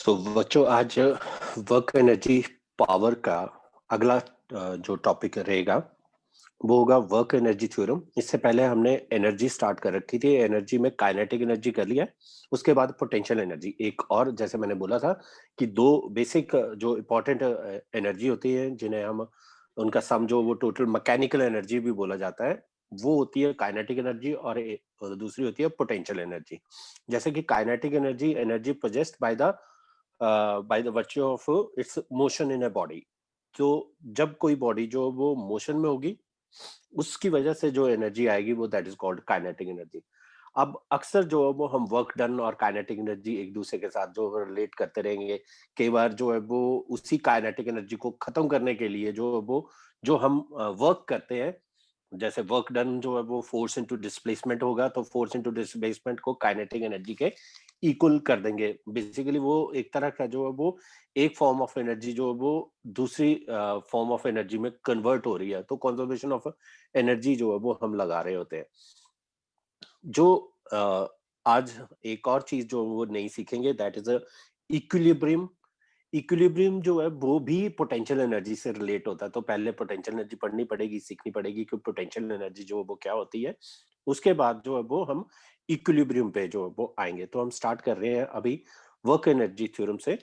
सो बच्चों आज work energy power का अगला जो टॉपिक रहेगा वो होगा वर्क एनर्जी थ्योरम। इससे पहले हमने एनर्जी स्टार्ट कर रखी थी। एनर्जी में काइनेटिक एनर्जी कर लिया, उसके बाद पोटेंशियल एनर्जी एक और, जैसे मैंने बोला था कि दो बेसिक जो इंपॉर्टेंट एनर्जी होती है जिन्हें हम उनका सम जो वो टोटल मैकेनिकल एनर्जी भी बोला जाता है, वो होती है काइनेटिक एनर्जी और दूसरी होती है पोटेंशियल एनर्जी। जैसे कि kinetic energy energy possessed by the virtue of its motion in a body. तो जब कोई बॉडी जो वो मोशन में होगी उसकी वजह से जो एनर्जी आएगी वो that is called kinetic energy. अब अक्सर जो है वो हम वर्क डन और काइनेटिक एनर्जी एक दूसरे के साथ जो रिलेट करते रहेंगे। कई बार जो है वो उसी काइनेटिक एनर्जी को खत्म करने के लिए जो है वो जो हम वर्क करते हैं, जैसे वर्क डन जो है वो फोर्स इनटू डिस्प्लेसमेंट होगा, तो फोर्स इनटू डिस्प्लेसमेंट को काइनेटिक एनर्जी के इक्वल कर देंगे। बेसिकली वो एक तरह का जो है वो एक फॉर्म ऑफ एनर्जी जो है वो दूसरी फॉर्म ऑफ एनर्जी में कन्वर्ट हो रही है, तो कंजर्वेशन ऑफ एनर्जी जो है वो हम लगा रहे होते हैं। जो आज एक और चीज जो वो नहीं सीखेंगे दैट इज इक्विलिब्रियम। इक्विलिब्रियम जो है वो भी पोटेंशियल एनर्जी से रिलेट होता है, तो पहले पोटेंशियल एनर्जी पढ़नी पड़ेगी, सीखनी पड़ेगी कि पोटेंशियल एनर्जी जो है वो क्या होती है। उसके बाद जो है वो हम इक्विलिब्रियम पे जो है वो आएंगे। तो हम स्टार्ट कर रहे हैं अभी वर्क एनर्जी थ्योरम से।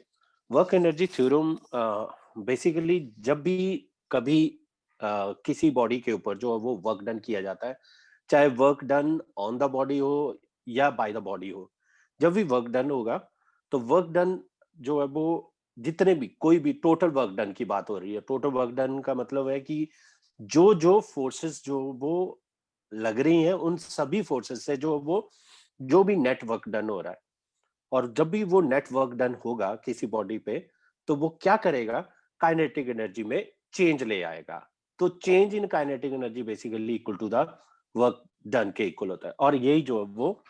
वर्क एनर्जी थ्योरम बेसिकली जब भी कभी किसी बॉडी के ऊपर जो है वो वर्क डन किया जाता है, चाहे work done on the body हो या बाय द बॉडी हो, जब भी वर्क डन होगा तो वर्क डन जो है वो जितने भी कोई भी टोटल वर्क डन की बात हो रही है। टोटल वर्क डन का मतलब है कि जो जो फोर्सेस जो वो लग रही हैं उन सभी फोर्सेस से जो वो जो भी नेट वर्क डन हो रहा है, और जब भी वो नेट वर्क डन होगा किसी बॉडी पे तो वो क्या करेगा, काइनेटिक एनर्जी में चेंज ले आएगा। तो change in kinetic energy basically equal to the work done के इक्वल होता है, और यही जो वो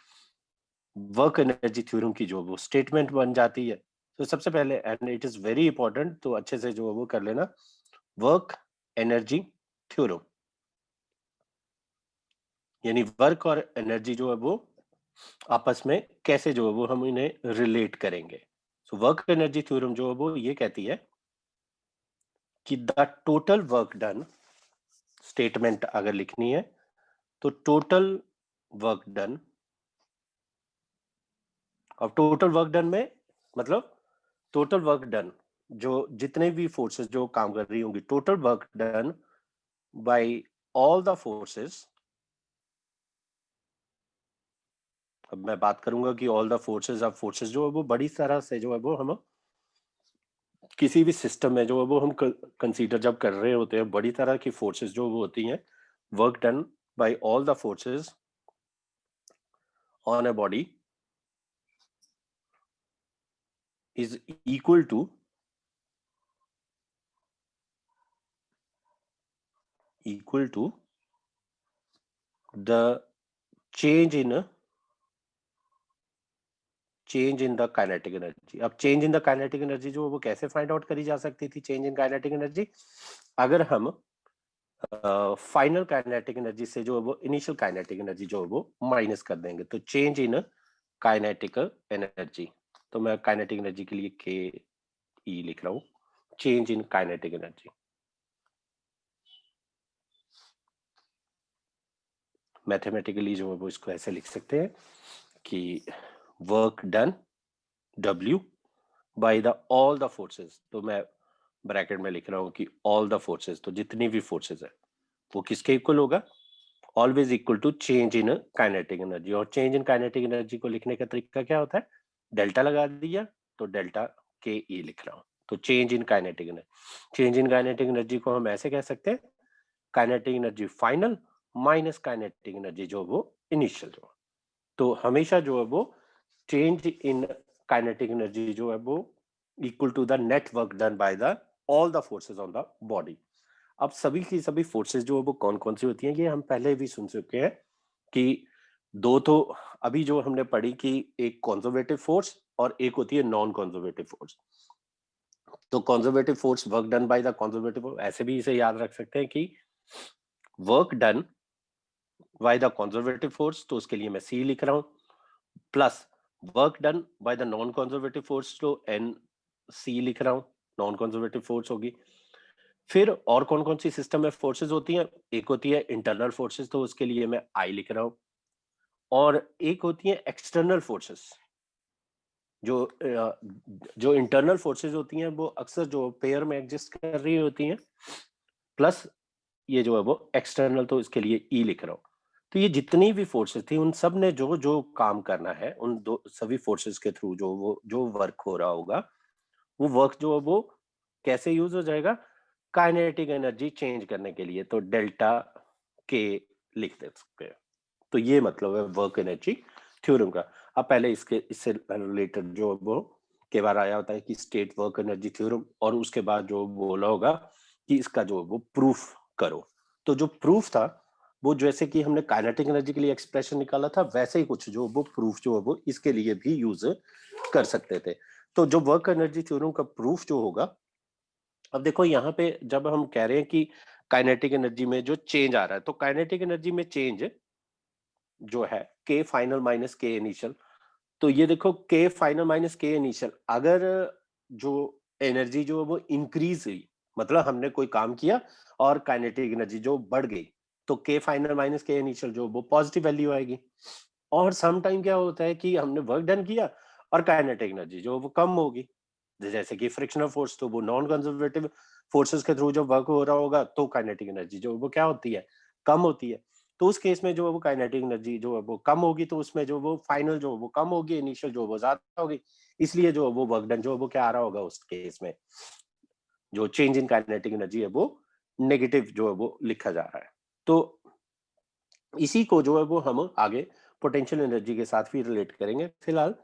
वर्क एनर्जी थ्योरम की जो वो स्टेटमेंट बन जाती है। तो सबसे पहले and it is very important, तो अच्छे से जो वो कर लेना, वर्क एनर्जी थ्योरम यानी वर्क और एनर्जी जो है वो आपस में कैसे जो है वो हम इन्हें रिलेट करेंगे। सो वर्क एनर्जी थ्योरम जो है वो ये कहती है कि the total work done, statement अगर लिखनी है तो टोटल वर्क डन, और टोटल वर्क डन में मतलब टोटल वर्क डन जो जितने भी फोर्सेस जो काम कर रही होंगी, total work done by all the forces. अब मैं बात करूंगा कि ऑल द फोर्सेस, अब फोर्सेस जो है वो बड़ी तरह से जो है वो हम किसी भी सिस्टम में जो है वो हम कंसीडर जब कर रहे होते हैं, बड़ी तरह की फोर्सेस जो वो होती हैं, work done by all the forces on a body is equal to the change in the kinetic energy. अब change in the kinetic energy जो वो कैसे फाइंड आउट करी जा सकती थी, चेंज इन काइनेटिक एनर्जी, अगर हम फाइनल काइनेटिक एनर्जी से जो है वो इनिशियल काइनेटिक एनर्जी जो है वो माइनस कर देंगे, तो चेंज इन काइनेटिक एनर्जी। तो मैं काइनेटिक एनर्जी के लिए के ई लिख रहा हूं, change in kinetic energy. Mathematically जो है वो इसको ऐसे लिख सकते हैं कि work done W bye the all the forces. तो मैं ब्रैकेट में लिख रहा हूं कि ऑल द फोर्सेस, तो जितनी भी फोर्सेस है वो किसके इक्वल होगा, always equal to change in kinetic energy. और चेंज इन काइनेटिक एनर्जी को लिखने का तरीका क्या होता है, डेल्टा लगा दिया तो डेल्टा के ई लिख रहा हूं। तो change in kinetic energy, change in kinetic energy को हम ऐसे कह सकते हैं, kinetic energy final minus kinetic energy जो वो इनिशियल जो। तो हमेशा जो है वो चेंज इन काइनेटिक एनर्जी जो है वो equal to the net work done by the all the forces on the body. अब सभी की सभी फोर्सेस जो है वो कौन कौन सी होती हैं, ये हम पहले भी सुन चुके हैं कि दो तो अभी जो हमने पढ़ी कि एक कंजर्वेटिव फोर्स और एक होती है नॉन कंजर्वेटिव फोर्स। तो conservative force work done by the conservative, ऐसे भी इसे याद रख सकते हैं कि work done by the conservative force, तो उसके लिए मैं सी लिख रहा हूं, plus work done by the non conservative force, तो एन सी लिख रहा हूं, नॉन कंजर्वेटिव फोर्स होगी। फिर और कौन कौन सी सिस्टम में फोर्सेस होती हैं? एक होती है इंटरनल फोर्सेस, तो उसके लिए मैं आई लिख रहा हूं, और एक होती है एक्सटर्नल फोर्सेस। जो इंटरनल फोर्सेस होती हैं वो अक्सर जो पेयर में एग्जिस्ट कर रही होती हैं, प्लस ये जो है वो एक्सटर्नल, तो इसके लिए ई लिख रहा हूं। तो ये जितनी भी फोर्सेस थी उन सब ने जो जो काम करना है, उन दो सभी फोर्सेस के थ्रू जो वर्क हो रहा होगा, वो वर्क जो है वो कैसे यूज हो जाएगा? काइनेटिक एनर्जी चेंज करने के लिए, तो डेल्टा के लिख दे सकते हैं। तो ये मतलब है वर्क एनर्जी थ्योरम का। अब पहले इससे रिलेटेड जो वो के बार आया होता है कि स्टेट वर्क एनर्जी थ्योरम, और उसके बाद जो बोला होगा कि इसका जो वो प्रूफ करो। तो जो प्रूफ था वो जैसे कि हमने काइनेटिक एनर्जी के लिए एक्सप्रेशन निकाला था, वैसे ही कुछ जो वो प्रूफ जो है वो इसके लिए भी यूज कर सकते थे। तो जो वर्क एनर्जी थ्योरम का प्रूफ जो होगा, अब देखो यहाँ पे जब हम कह रहे हैं कि काइनेटिक एनर्जी में जो चेंज आ रहा है, तो काइनेटिक एनर्जी में चेंज जो है के फाइनल माइनस के इनिशियल, तो ये देखो के फाइनल माइनस के इनिशियल, अगर जो एनर्जी जो है वो इंक्रीज हुई, मतलब हमने कोई काम किया और काइनेटिक एनर्जी जो बढ़ गई, तो के फाइनल माइनस के इनिशियल जो वो पॉजिटिव वैल्यू आएगी। और सम टाइम क्या होता है कि हमने वर्क डन किया और काइनेटिक एनर्जी जो वो कम होगी, जैसे कि फ्रिक्शनल फोर्स, तो वो नॉन कंजर्वेटिव फोर्सेस के थ्रू जब वर्क हो रहा होगा तो काइनेटिक एनर्जी जो वो क्या होती है? कम होती है। तो उस केस में जो है वो काइनेटिक एनर्जी जो है वो कम होगी, तो उसमें जो वो फाइनल जो वो कम होगी, इनिशियल जो वो ज्यादा होगी, इसलिए जो वो वर्क डन जो वो क्या आ रहा होगा उस केस में, जो चेंज इन काइनेटिक एनर्जी है वो नेगेटिव जो है वो लिखा जा रहा है। तो इसी को जो है वो हम आगे पोटेंशियल एनर्जी के साथ भी रिलेट करेंगे। फिलहाल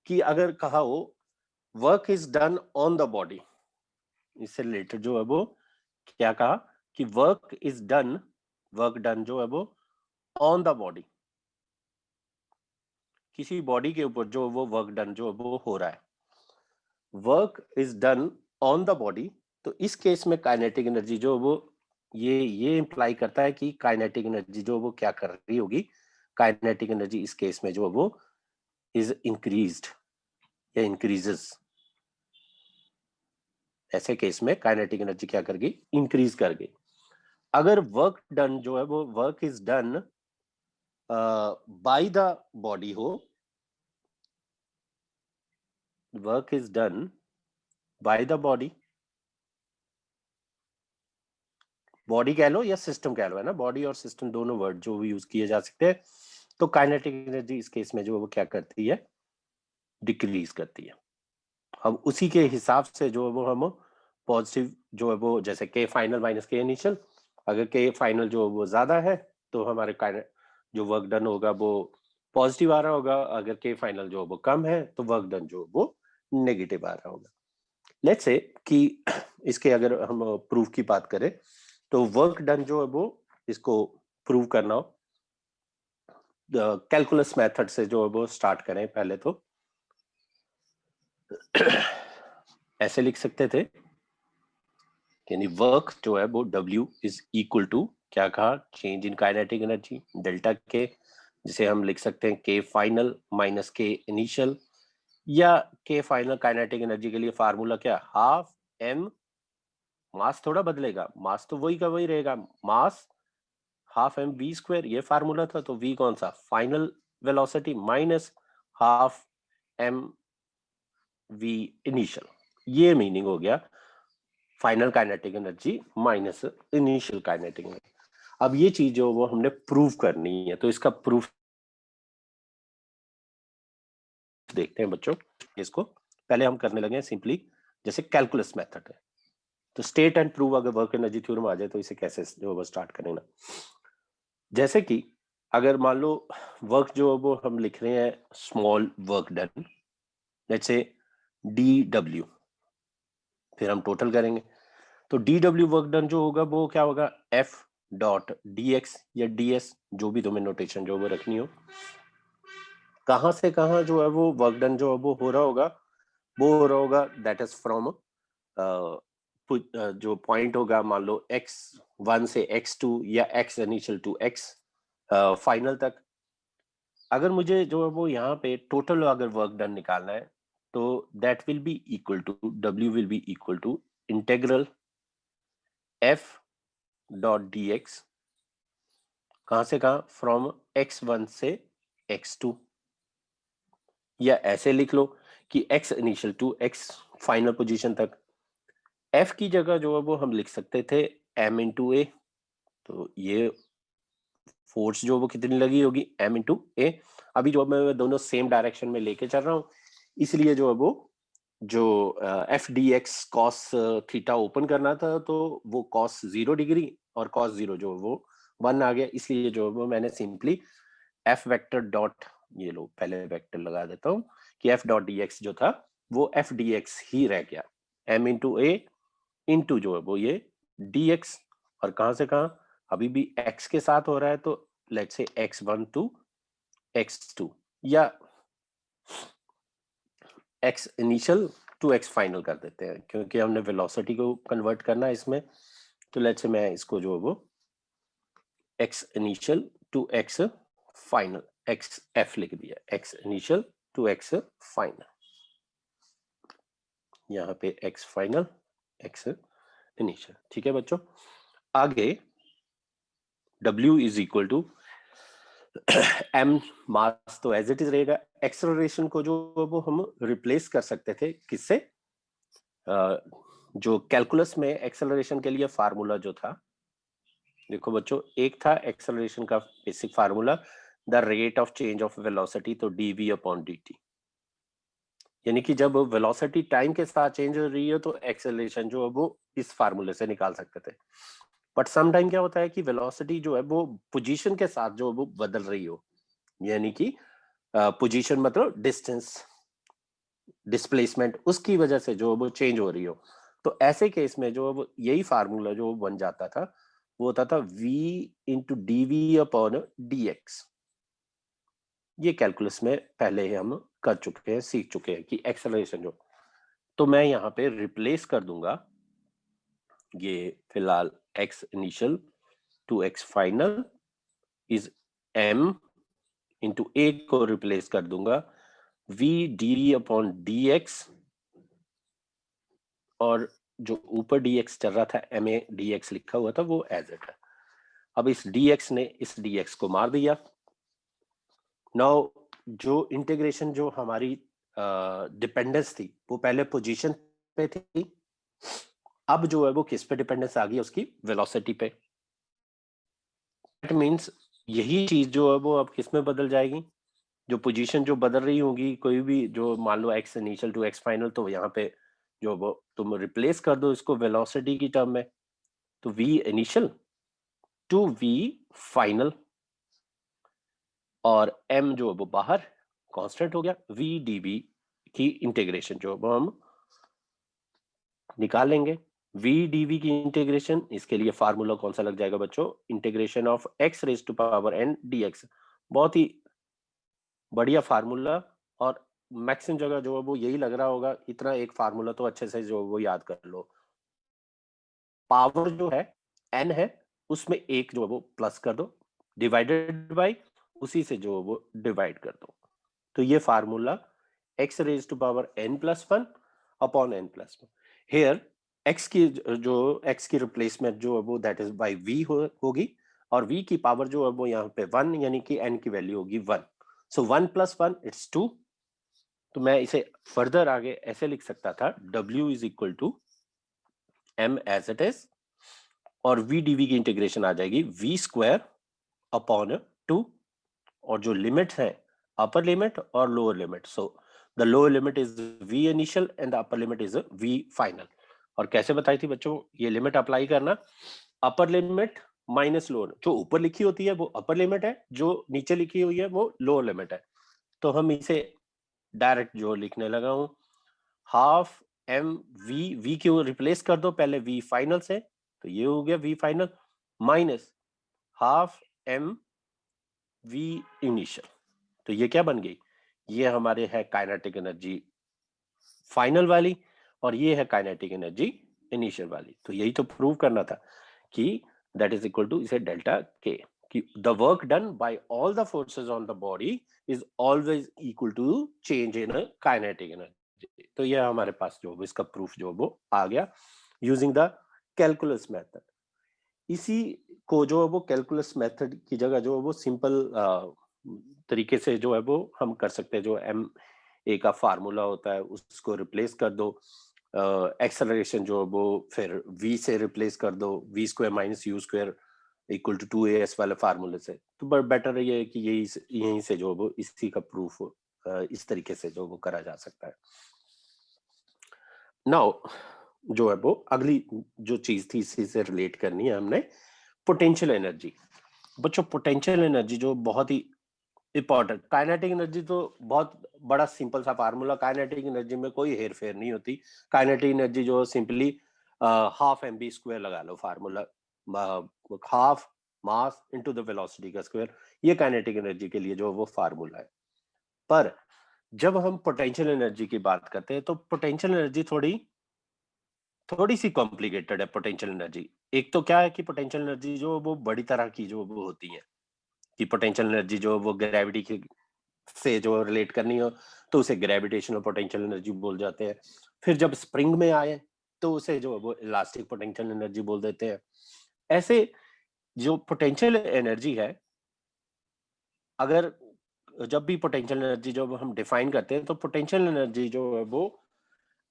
कि अगर कहा हो work is done on the body, इससे रिलेटेड जो है वो क्या कहा कि वर्क डन जो है वो ऑन द बॉडी, किसी बॉडी के ऊपर जो वो वर्क डन जो वो हो रहा है, work is done on the body. तो इस केस में काइनेटिक एनर्जी जो वो ये इंप्लाई करता है कि काइनेटिक एनर्जी जो वो क्या कर रही होगी, काइनेटिक एनर्जी इस केस में जो वो इज इंक्रीज्ड या इंक्रीजेस। ऐसे केस में काइनेटिक एनर्जी क्या कर गई? इंक्रीज कर गई। अगर वर्क डन जो है वो work is done by the body हो, work is done by the body, body कह लो या सिस्टम कह लो, है ना, बॉडी और सिस्टम दोनों वर्ड जो भी यूज किए जा सकते हैं। तो काइनेटिक एनर्जी इस केस में जो वो क्या करती है? डिक्रीज करती है। अब उसी के हिसाब से जो है वो हम पॉजिटिव जो है वो, जैसे के फाइनल माइनस के इनिशियल, अगर के फाइनल जो वो ज्यादा है तो हमारे जो वर्क डन होगा वो पॉजिटिव आ रहा होगा, अगर के फाइनल जो वो कम है तो वर्क डन जो वो नेगेटिव आ रहा होगा। लेट्स से कि इसके अगर हम प्रूफ की बात करें, तो वर्क डन जो है वो इसको प्रूव करना हो कैलकुलस मेथड से जो है वो स्टार्ट करें पहले तो ऐसे लिख सकते थे, यानी वर्क जो है वो W इज इक्वल टू क्या कहा? Change in kinetic energy delta के, जिसे हम लिख सकते हैं के फाइनल माइनस के इनिशियल, या के फाइनल काइनेटिक एनर्जी के लिए फार्मूला क्या? हाफ m, मास थोड़ा बदलेगा, मास तो वही का वही रहेगा, मास हाफ m v स्क्वायर, ये फार्मूला था। तो v कौन सा? Final velocity minus half m v initial, ये मीनिंग हो गया final kinetic energy minus initial kinetic energy. अब ये चीज जो वो हमने प्रूव करनी है, तो इसका प्रूफ देखते हैं बच्चों। इसको पहले हम करने लगे हैं सिंपली, जैसे कैलकुलस मेथड है, तो स्टेट एंड प्रूव अगर वर्क एनर्जी थ्योरम आ जाए तो इसे कैसे जो वो स्टार्ट करें ना। जैसे कि अगर मान लो वर्क जो वो हम लिख रहे हैं small work done, let's say DW, फिर हम टोटल करेंगे, तो DW वर्क डन जो होगा वो क्या होगा? F डॉट DX या DS, जो भी तुम्हें नोटेशन जो वो रखनी हो, कहां से कहां जो है वो वर्क डन जो है वो हो रहा होगा, वो हो रहा होगा दैट इज फ्रॉम जो पॉइंट होगा, मान लो x1 से x2 या x initial to x final तक, अगर मुझे जो है वो यहाँ पे टोटल अगर वर्क डन निकालना है तो that will be equal to, W will be equal to integral F dot d x, कहां से कहां, फ्रॉम x1 से x2, या ऐसे लिख लो कि x initial to x final position तक। F की जगह जो है वो हम लिख सकते थे m इंटू ए, तो ये फोर्स जो वो कितनी लगी होगी m इंटू ए। अभी जो मैं दोनों सेम डायरेक्शन में लेके चल रहा हूँ, इसलिए जो है वो जो F d x cos theta open करना था तो वो कॉस 0 डिग्री और कॉस 0 जो वो 1 आ गया, इसलिए जो वो मैंने सिंपली एफ वेक्टर डॉट, ये लो पहले वेक्टर लगा देता हूँ कि एफ डॉट डी एक्स जो था वो एफ डी एक्स ही रह गया, एम इंटू ए इंटू जो है वो ये डी एक्स, और कहां से कहां, अभी भी x के साथ हो रहा है तो let's say x1 to x2, या x initial to x final कर देते हैं, क्योंकि हमने वेलोसिटी को कन्वर्ट करना है इसमें। तो लेट्स से मैं इसको जो है वो x initial to x final, x f लिख दिया, x initial to x final, यहाँ पे x फाइनल x इनिशियल। ठीक है बच्चों, आगे W is equal to m mass तो एज इट इज रहेगा, एक्सेलरेशन को जो वो हम रिप्लेस कर सकते थे किससे, जो कैलकुलस में एक्सेलरेशन के लिए फार्मूला जो था, देखो बच्चों, एक था एक्सेलरेशन का basic formula, the rate of change of velocity, तो dv अपॉन dt, यानी कि जब वेलोसिटी टाइम के साथ चेंज हो रही है तो एक्सेलरेशन जो है वो इस फार्मूले से निकाल सकते थे। बट सम टाइम क्या होता है कि वेलोसिटी जो है वो पोजीशन के साथ जो है वो बदल रही हो, यानी कि पोजीशन मतलब डिस्टेंस, डिस्प्लेसमेंट, उसकी वजह से जो वो चेंज हो रही हो, तो ऐसे केस में जो वो यही फार्मूला जो बन जाता था वो होता था v into d v upon d x. ये कैलकुलस में पहले ही हम कर चुके हैं, सीख चुके हैं कि एक्सेलरेशन जो, तो मैं यहाँ पे रिप्लेस कर दूंगा ये फिलहाल x initial to x final is m into a को रिप्लेस कर दूंगा v d upon d x, और जो ऊपर dx चल रहा था ma dx लिखा हुआ था वो एज इट है। अब इस dx ने इस dx को मार दिया। नाउ जो इंटीग्रेशन जो हमारी डिपेंडेंस थी वो पहले पोजीशन पे थी, अब जो है वो किस पे डिपेंडेंस आ गई, उसकी वेलोसिटी पे। दैट मींस यही चीज जो है वो अब किस में बदल जाएगी, जो पोजीशन जो बदल रही होगी, कोई भी जो मान लो x initial to x final, तो यहाँ पे जो वो तुम रिप्लेस कर दो इसको वेलोसिटी की टर्म में, तो v initial to v final, और m जो वो बाहर कांस्टेंट हो गया, v dv की इंटीग्रेशन जो वो हम निकाल लेंगे। v dv की इंटीग्रेशन, इसके लिए फार्मूला कौन सा लग जाएगा बच्चों, integration of x raise to power n dx, बहुत ही बढ़िया फार्मूला, और मैक्सिमम जगह जो है वो यही लग रहा होगा, इतना एक फार्मूला तो अच्छे से जो वो याद कर लो। पावर जो है n है, उसमें एक जो है वो प्लस कर दो, डिवाइडेड बाय उसी से जो वो डिवाइड कर दो, तो ये formula x raise to power n plus one upon n plus one, here x की जो x की रिप्लेसमेंट जो है वो दैट इज बाय v होगी, और v की पावर जो है वो यहाँ पे 1, यानी कि n की वैल्यू होगी 1, सो 1 प्लस 1 इट्स 2। तो मैं इसे फर्दर आगे ऐसे लिख सकता था, w is equal to m as it is, और v dv की इंटीग्रेशन आ जाएगी v स्क्वायर अपॉन 2, और जो लिमिट है अपर लिमिट और lower limit, so the lower limit is v initial and the upper limit is v final. और कैसे बताई थी बच्चों ये लिमिट अप्लाई करना, अपर लिमिट माइनस लोअर, जो ऊपर लिखी होती है वो अपर लिमिट है, जो नीचे लिखी हुई है वो लोअर लिमिट है। तो हम इसे डायरेक्ट जो लिखने लगा हूं, हाफ एम वी क्यों रिप्लेस कर दो पहले v फाइनल से, तो ये हो गया v final minus half m v initial, तो ये क्या बन गई, ये हमारे है काइनेटिक एनर्जी फाइनल वाली, और ये है काइनेटिक एनर्जी इनिशियल वाली। तो यही तो प्रूव करना था कि दैट इज इक्वल टू इसे डेल्टा के, कि the work done by all the forces on the body is always equal to change in kinetic energy. तो ये हमारे पास जो इसका प्रूफ जो वो आ गया यूजिंग द कैलकुलस मेथड। इसी को जो है वो कैलकुलस मेथड की जगह जो है वो सिंपल तरीके से जो है वो हम कर सकते हैं। जो एम ए का फार्मूला होता है उसको रिप्लेस कर दो, एक्सेलरेशन जो है वो फिर v से रिप्लेस कर दो, v square minus u square equal to 2as वाले फार्मूले से। तो बेटर ये है कि यहीं से जो वो इसी का प्रूफ इस तरीके से जो वो करा जा सकता है। नाउ जो है वो अगली जो चीज थी इसी से रिलेट करनी है हमने, पोटेंशियल एनर्जी। बच्चों पोटेंशियल एनर्जी जो बहुत ही इंपॉर्टेंट, काइनेटिक एनर्जी तो बहुत बड़ा सिंपल सा फार्मूला, काइनेटिक एनर्जी में कोई हेर फेर नहीं होती। काइनेटिक एनर्जी जो simply half m v square लगा लो formula, half mass into the velocity का स्क्वायर, ये काइनेटिक एनर्जी के लिए जो वो फार्मूला है। पर जब हम पोटेंशियल एनर्जी की बात करते हैं तो पोटेंशियल एनर्जी थोड़ी सी कॉम्प्लिकेटेड है। पोटेंशियल एनर्जी एक तो क्या है कि पोटेंशियल एनर्जी जो वो बड़ी तरह की जो वो होती है कि पोटेंशियल एनर्जी जो वो ग्रेविटी की से जो रिलेट करनी हो तो उसे ग्रेविटेशनल पोटेंशियल एनर्जी बोल जाते हैं। फिर जब स्प्रिंग में आए तो उसे जो वो इलास्टिक पोटेंशियल एनर्जी बोल देते हैं। ऐसे जो पोटेंशियल एनर्जी है, अगर जब भी पोटेंशियल एनर्जी जो हम डिफाइन करते हैं तो पोटेंशियल एनर्जी जो है वो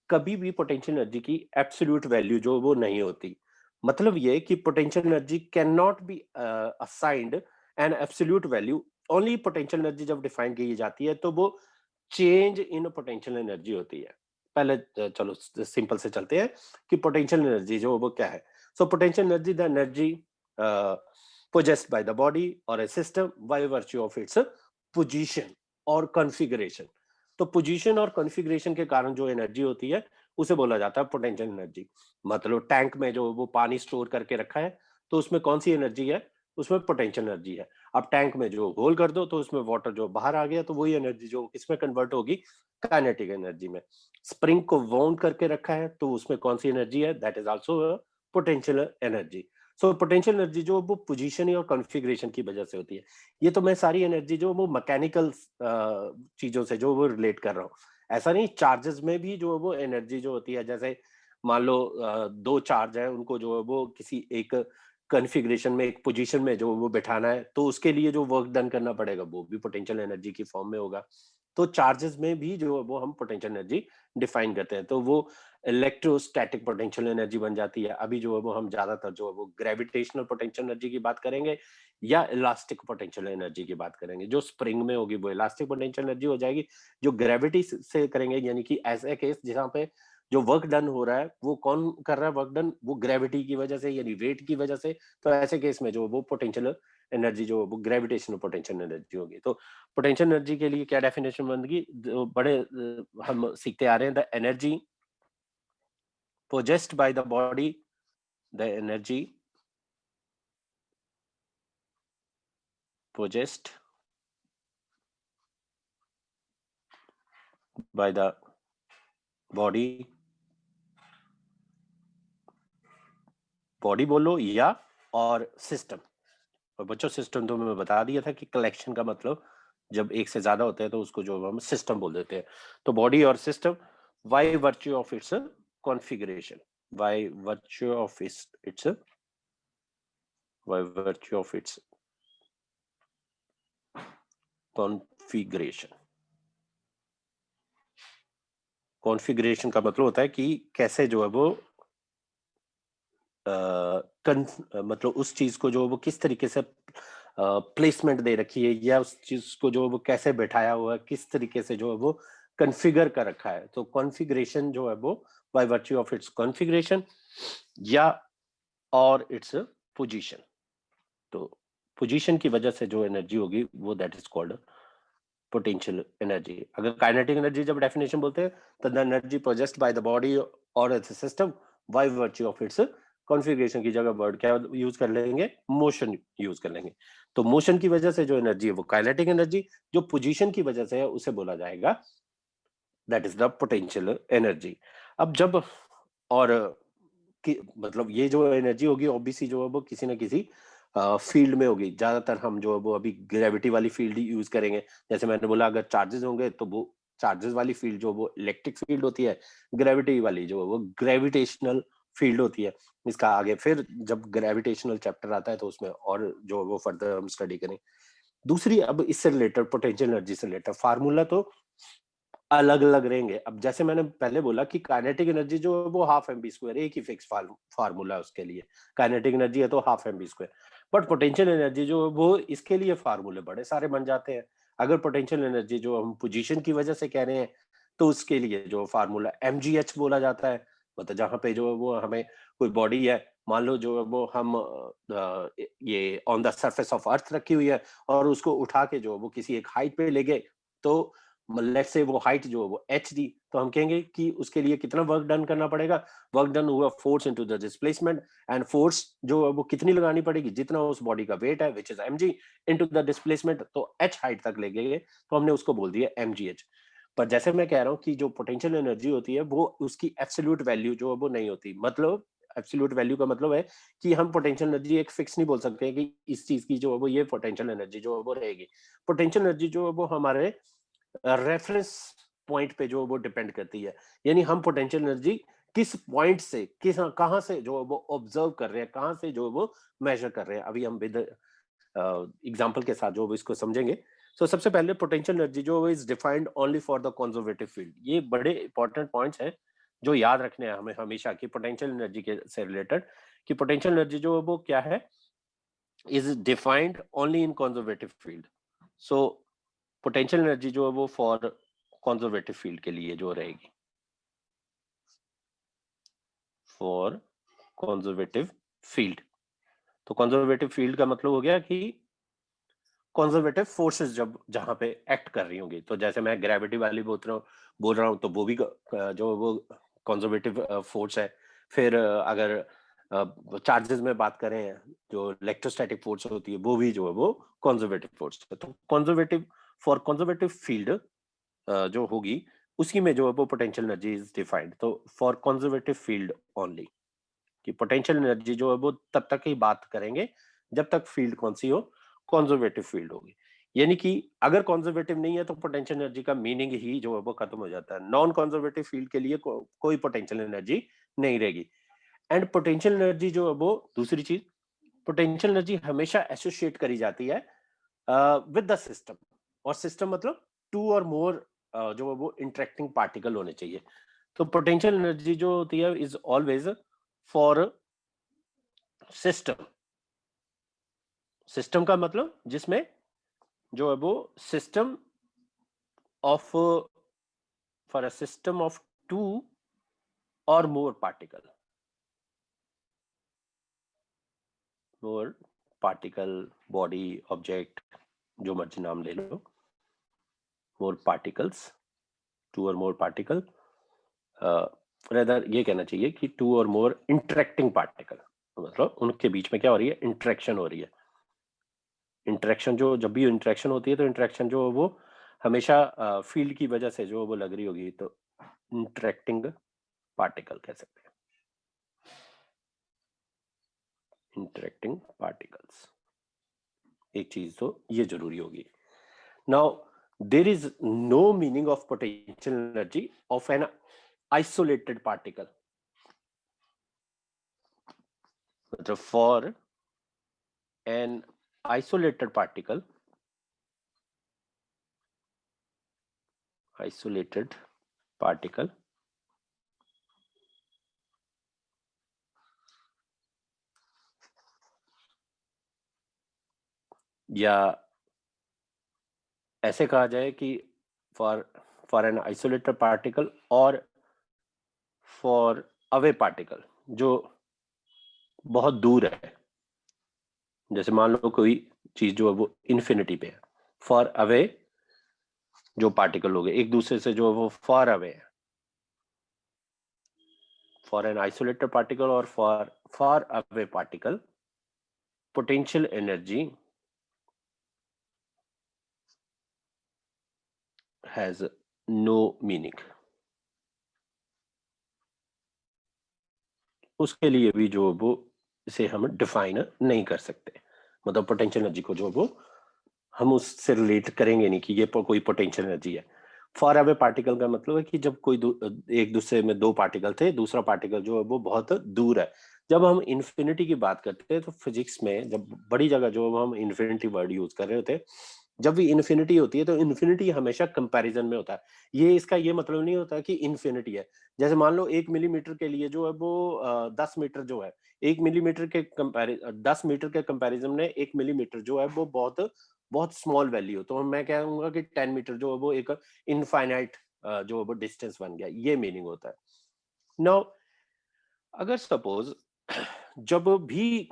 कभी भी पोटेंशियल एनर्जी की एब्सोल्यूट वैल्यू जो वो नहीं होती। मतलब ये कि potential energy can not be assigned an absolute value. Only potential energy जब डिफाइन की जाती है तो वो चेंज इन पोटेंशियल एनर्जी होती है। पहले चलो सिंपल से चलते हैं कि पोटेंशियल एनर्जी जो वो क्या है। सो potential energy the energy possessed by the body or a system by virtue of its position और कॉन्फ़िगरेशन। तो पोजीशन और कॉन्फ़िगरेशन के कारण जो एनर्जी होती है उसे बोला जाता है पोटेंशियल एनर्जी। मतलब टैंक में जो वो पानी स्टोर करके रखा है तो उसमें कौन सी एनर्जी है, उसमें पोटेंशियल एनर्जी है। अब टैंक में जो होल कर दो तो उसमें वाटर जो बाहर आ गया तो वही एनर्जी जो इसमें कन्वर्ट होगी काइनेटिक एनर्जी में। स्प्रिंग को वाउंड करके रखा है तो उसमें कौन सी एनर्जी है, that is also potential energy. So potential energy जो वो पोजीशन और कॉन्फ़िगरेशन की वजह से होती है। ये तो मैं सारी एनर्जी जो वो मैकेनिकल चीजों से जो वो रिलेट कर रहा हूँ। ऐसा नहीं, चार्जेस में भी जो वो एनर्जी जो होती है, जैसे मान लो दो चार्ज है उनको जो है वो किसी एक कॉन्फ़िगरेशन में एक पोजीशन में जो वो बिठाना है तो उसके लिए जो वर्क डन करना पड़ेगा वो भी पोटेंशियल एनर्जी की फॉर्म में होगा। तो चार्जेस में भी जो है वो हम पोटेंशियल एनर्जी डिफाइन करते हैं तो वो इलेक्ट्रोस्टैटिक पोटेंशियल एनर्जी बन जाती है। अभी जो है वो हम ज्यादातर जो है वो ग्रेविटेशनल पोटेंशियल एनर्जी की बात करेंगे या इलास्टिक पोटेंशियल एनर्जी की बात करेंगे। जो स्प्रिंग में होगी वो इलास्टिक पोटेंशियल एनर्जी हो जाएगी। जो ग्रेविटी से करेंगे यानी कि ऐसे केस जहाँ पे जो वर्क डन हो रहा है वो कौन कर रहा है, वर्क डन वो ग्रेविटी की वजह से यानी वेट की वजह से। तो ऐसे केस में जो वो पोटेंशियल एनर्जी जो वो ग्रेविटेशनल पोटेंशियल एनर्जी होगी। तो पोटेंशियल एनर्जी के लिए क्या डेफिनेशन बनेगी, जो बड़े हम सीखते आ रहे हैं, the energy possessed by the body, the energy possessed by the body, body बोलो या और सिस्टम। और बच्चों सिस्टम तो मैं बता दिया था कि कलेक्शन का मतलब जब एक से ज्यादा होते हैं तो उसको जो हम सिस्टम बोल देते हैं। तो बॉडी और system by virtue of its configuration, bye virtue of it's by virtue of its configuration. Configuration का मतलब होता है कि कैसे जो है वो मतलब उस चीज को जो वो किस तरीके से प्लेसमेंट दे रखी है या उस चीज को जो वो कैसे बैठाया हुआ है, किस तरीके से जो है वो कॉन्फ़िगर कर रखा है। तो कॉन्फ़िगरेशन जो है वो bye virtue of its configuration या और इट्स पोजीशन। तो पोजीशन की वजह से जो एनर्जी होगी वो that is called potential energy. अगर काइनेटिक एनर्जी जब डेफिनेशन बोलते हैं तो the energy possessed by the body और its system by virtue of its configuration की जगह वर्ड क्या यूज कर लेंगे, मोशन यूज कर लेंगे। तो मोशन की वजह से जो एनर्जी है वो काइनेटिक एनर्जी, जो पोजीशन की वजह से है उसे बोला जाएगा that is the potential energy. अब जब और कि मतलब ये जो एनर्जी होगी ऑब्वियसली जो है वो किसी ना किसी फील्ड में होगी, ज्यादातर हम जो है वो अभी ग्रेविटी वाली फील्ड ही यूज करेंगे। जैसे मैंने बोला, अगर चार्जेस होंगे तो वो चार्जेस वाली फील्ड जो वो इलेक्ट्रिक फील्ड होती है, ग्रेविटी वाली जो है वो ग्रेविटेशनल फील्ड होती है। इसका आगे फिर जब ग्रेविटेशनल चैप्टर आता है तो उसमें और जो वो फर्दर हम स्टडी करें। दूसरी, अब इससे रिलेटेड, पोटेंशियल एनर्जी से रिलेटेड फार्मूला तो अलग अलग रहेंगे। अब जैसे मैंने पहले बोला कि काइनेटिक एनर्जी जो है वो हाफ एम बी स्क्वायर, एक ही फिक्स फार्मूला है उसके लिए। काइनेटिक एनर्जी है तो half m v square. But potential energy जो है वो इसके लिए फार्मूले बड़े सारे बन जाते हैं। अगर पोटेंशियल एनर्जी जो हम पोजीशन की वजह से कह रहे हैं तो उसके लिए जो फार्मूला एम जी एच बोला जाता है। मतलब जहां पे जो है वो हमें कोई बॉडी है, मान लो जो है वो हम ये on the surface of earth रखी हुई है और उसको उठा के जो वो किसी एक हाइट पे ले गए, तो लेट्स से वो हाइट जो है वो एच दी, तो हम कहेंगे कि उसके लिए कितना वर्क डन करना पड़ेगा। वर्क डन हुआ force into the displacement, and force जो है वो कितनी लगानी पड़ेगी, जितना उस बॉडी का वेट है which is m g into the displacement, तो एच हाइट तक ले गए तो हमने उसको बोल दिया एम जी एच। पर जैसे मैं कह रहा हूँ कि जो पोटेंशियल एनर्जी होती है वो उसकी एब्सोल्यूट वैल्यू जो है वो नहीं होती। मतलब एब्सोल्यूट वैल्यू का मतलब है कि हम पोटेंशियल एनर्जी एक फिक्स नहीं बोल सकते कि इस चीज की जो है वो ये पोटेंशियल एनर्जी जो है वो रहेगी। पोटेंशियल एनर्जी जो है वो हमारे रेफरेंस पॉइंट पे जो वो डिपेंड करती है। यानी हम पोटेंशियल एनर्जी किस पॉइंट से, किस कहां से जो वो ऑब्जर्व कर रहे हैं, कहां से जो वो मेजर कर रहे हैं, अभी हम विद एग्जांपल के साथ जो इसको समझेंगे। सो सबसे पहले पोटेंशियल एनर्जी जो is defined only for the conservative field. ये बड़े इंपॉर्टेंट पॉइंट्स हैं जो याद रखने हैं हमें हमेशा, कि पोटेंशियल एनर्जी के से रिलेटेड, कि पोटेंशियल एनर्जी जो वो क्या है, is defined only in conservative field. So potential energy जो है वो फॉर कंजर्वेटिव फील्ड के लिए जो रहेगी, फॉर कंजर्वेटिव फील्ड। तो कंजर्वेटिव फील्ड का मतलब हो गया कि कंजर्वेटिव फोर्सेस जब जहां पे एक्ट कर रही होंगी, तो जैसे मैं ग्रेविटी वाली बोल रहा हूँ तो वो भी जो वो कंजर्वेटिव फोर्स है। फिर अगर चार्जेस में बात करें, जो इलेक्ट्रोस्टैटिक फोर्स होती है वो भी जो है वो कंजर्वेटिव फोर्स है। तो कंजर्वेटिव, फॉर कंजर्वेटिव फील्ड जो होगी उसी में जो है वो पोटेंशियल एनर्जी इज डिफाइंड। तो फॉर कंजर्वेटिव फील्ड ओनली, कि पोटेंशियल एनर्जी जो है वो तब तक ही बात करेंगे जब तक फील्ड कौन सी हो, कंजर्वेटिव फील्ड होगी। यानी कि अगर कंजर्वेटिव नहीं है तो पोटेंशियल एनर्जी का मीनिंग ही जो है वो खत्म हो जाता है। नॉन कंजर्वेटिव फील्ड के लिए कोई पोटेंशियल एनर्जी नहीं रहेगी। एंड पोटेंशियल एनर्जी जो है वो दूसरी चीज, पोटेंशियल एनर्जी हमेशा एसोसिएट करी जाती है विद द सिस्टम। और सिस्टम मतलब टू और मोर जो है वो इंटरेक्टिंग पार्टिकल होने चाहिए। तो पोटेंशियल एनर्जी जो होती है is always for system. System का मतलब जिसमें जो है वो system of, for a system of two or more particle, more particle, body, object, जो मर्जी नाम ले लो, मोर particles, to or more particle, rather ये कहना चाहिए कि to or more interacting particle, मतलब उनके बीच में क्या हो रही है, इंटरेक्शन हो रही है। इंटरेक्शन जो, जब भी इंटरेक्शन होती है तो इंटरेक्शन जो वो हमेशा फील्ड की वजह से जो वो लग रही होगी, तो इंटरेक्टिंग पार्टिकल कह सकते हैं, इंटरेक्टिंग पार्टिकल्स। एक चीज तो ये जरूरी होगी। Now there is no meaning of potential energy of an isolated particle. मतलब for an isolated particle, isolated particle या ऐसे कहा जाए कि for for an isolated particle और फॉर अवे पार्टिकल जो बहुत दूर है। जैसे मान लो कोई चीज जो है वो इन्फिनिटी पे है, फॉर अवे जो पार्टिकल हो गए एक दूसरे से जो है वो फॉर अवे है। फॉर एन आइसोलेटेड पार्टिकल और for far away particle, potential energy has no meaning. उसके लिए भी जो वो इसे हम डिफाइन नहीं कर सकते। मतलब पोटेंशियल एनर्जी को जो वो हम उससे रिलेट करेंगे नहीं कि ये कोई पोटेंशियल एनर्जी है। फार अवे पार्टिकल का मतलब है कि जब कोई एक दूसरे में दो पार्टिकल थे, दूसरा पार्टिकल जो है वो बहुत दूर है। जब हम इन्फिनिटी की बात करते हैं तो फिजिक्स में जब बड़ी जगह जो हम इन्फिनिटी वर्ड यूज कर रहे होते हैं, जब भी इन्फिनिटी होती है तो इन्फिनिटी हमेशा कंपैरिजन में होता है। ये इसका ये मतलब नहीं होता कि इन्फिनिटी है। जैसे मान लो 1 मिलीमीटर के लिए जो है वो 10 मीटर जो है, 1 मिलीमीटर के 10 मीटर के कंपैरिजन में 1 मिलीमीटर जो है वो बहुत बहुत स्मॉल वैल्यू। तो मैं कहूंगा कि 10 मीटर जो है वो एक इनफाइनाइट जो है वो डिस्टेंस बन गया, ये मीनिंग होता है। नाउ अगर सपोज जब भी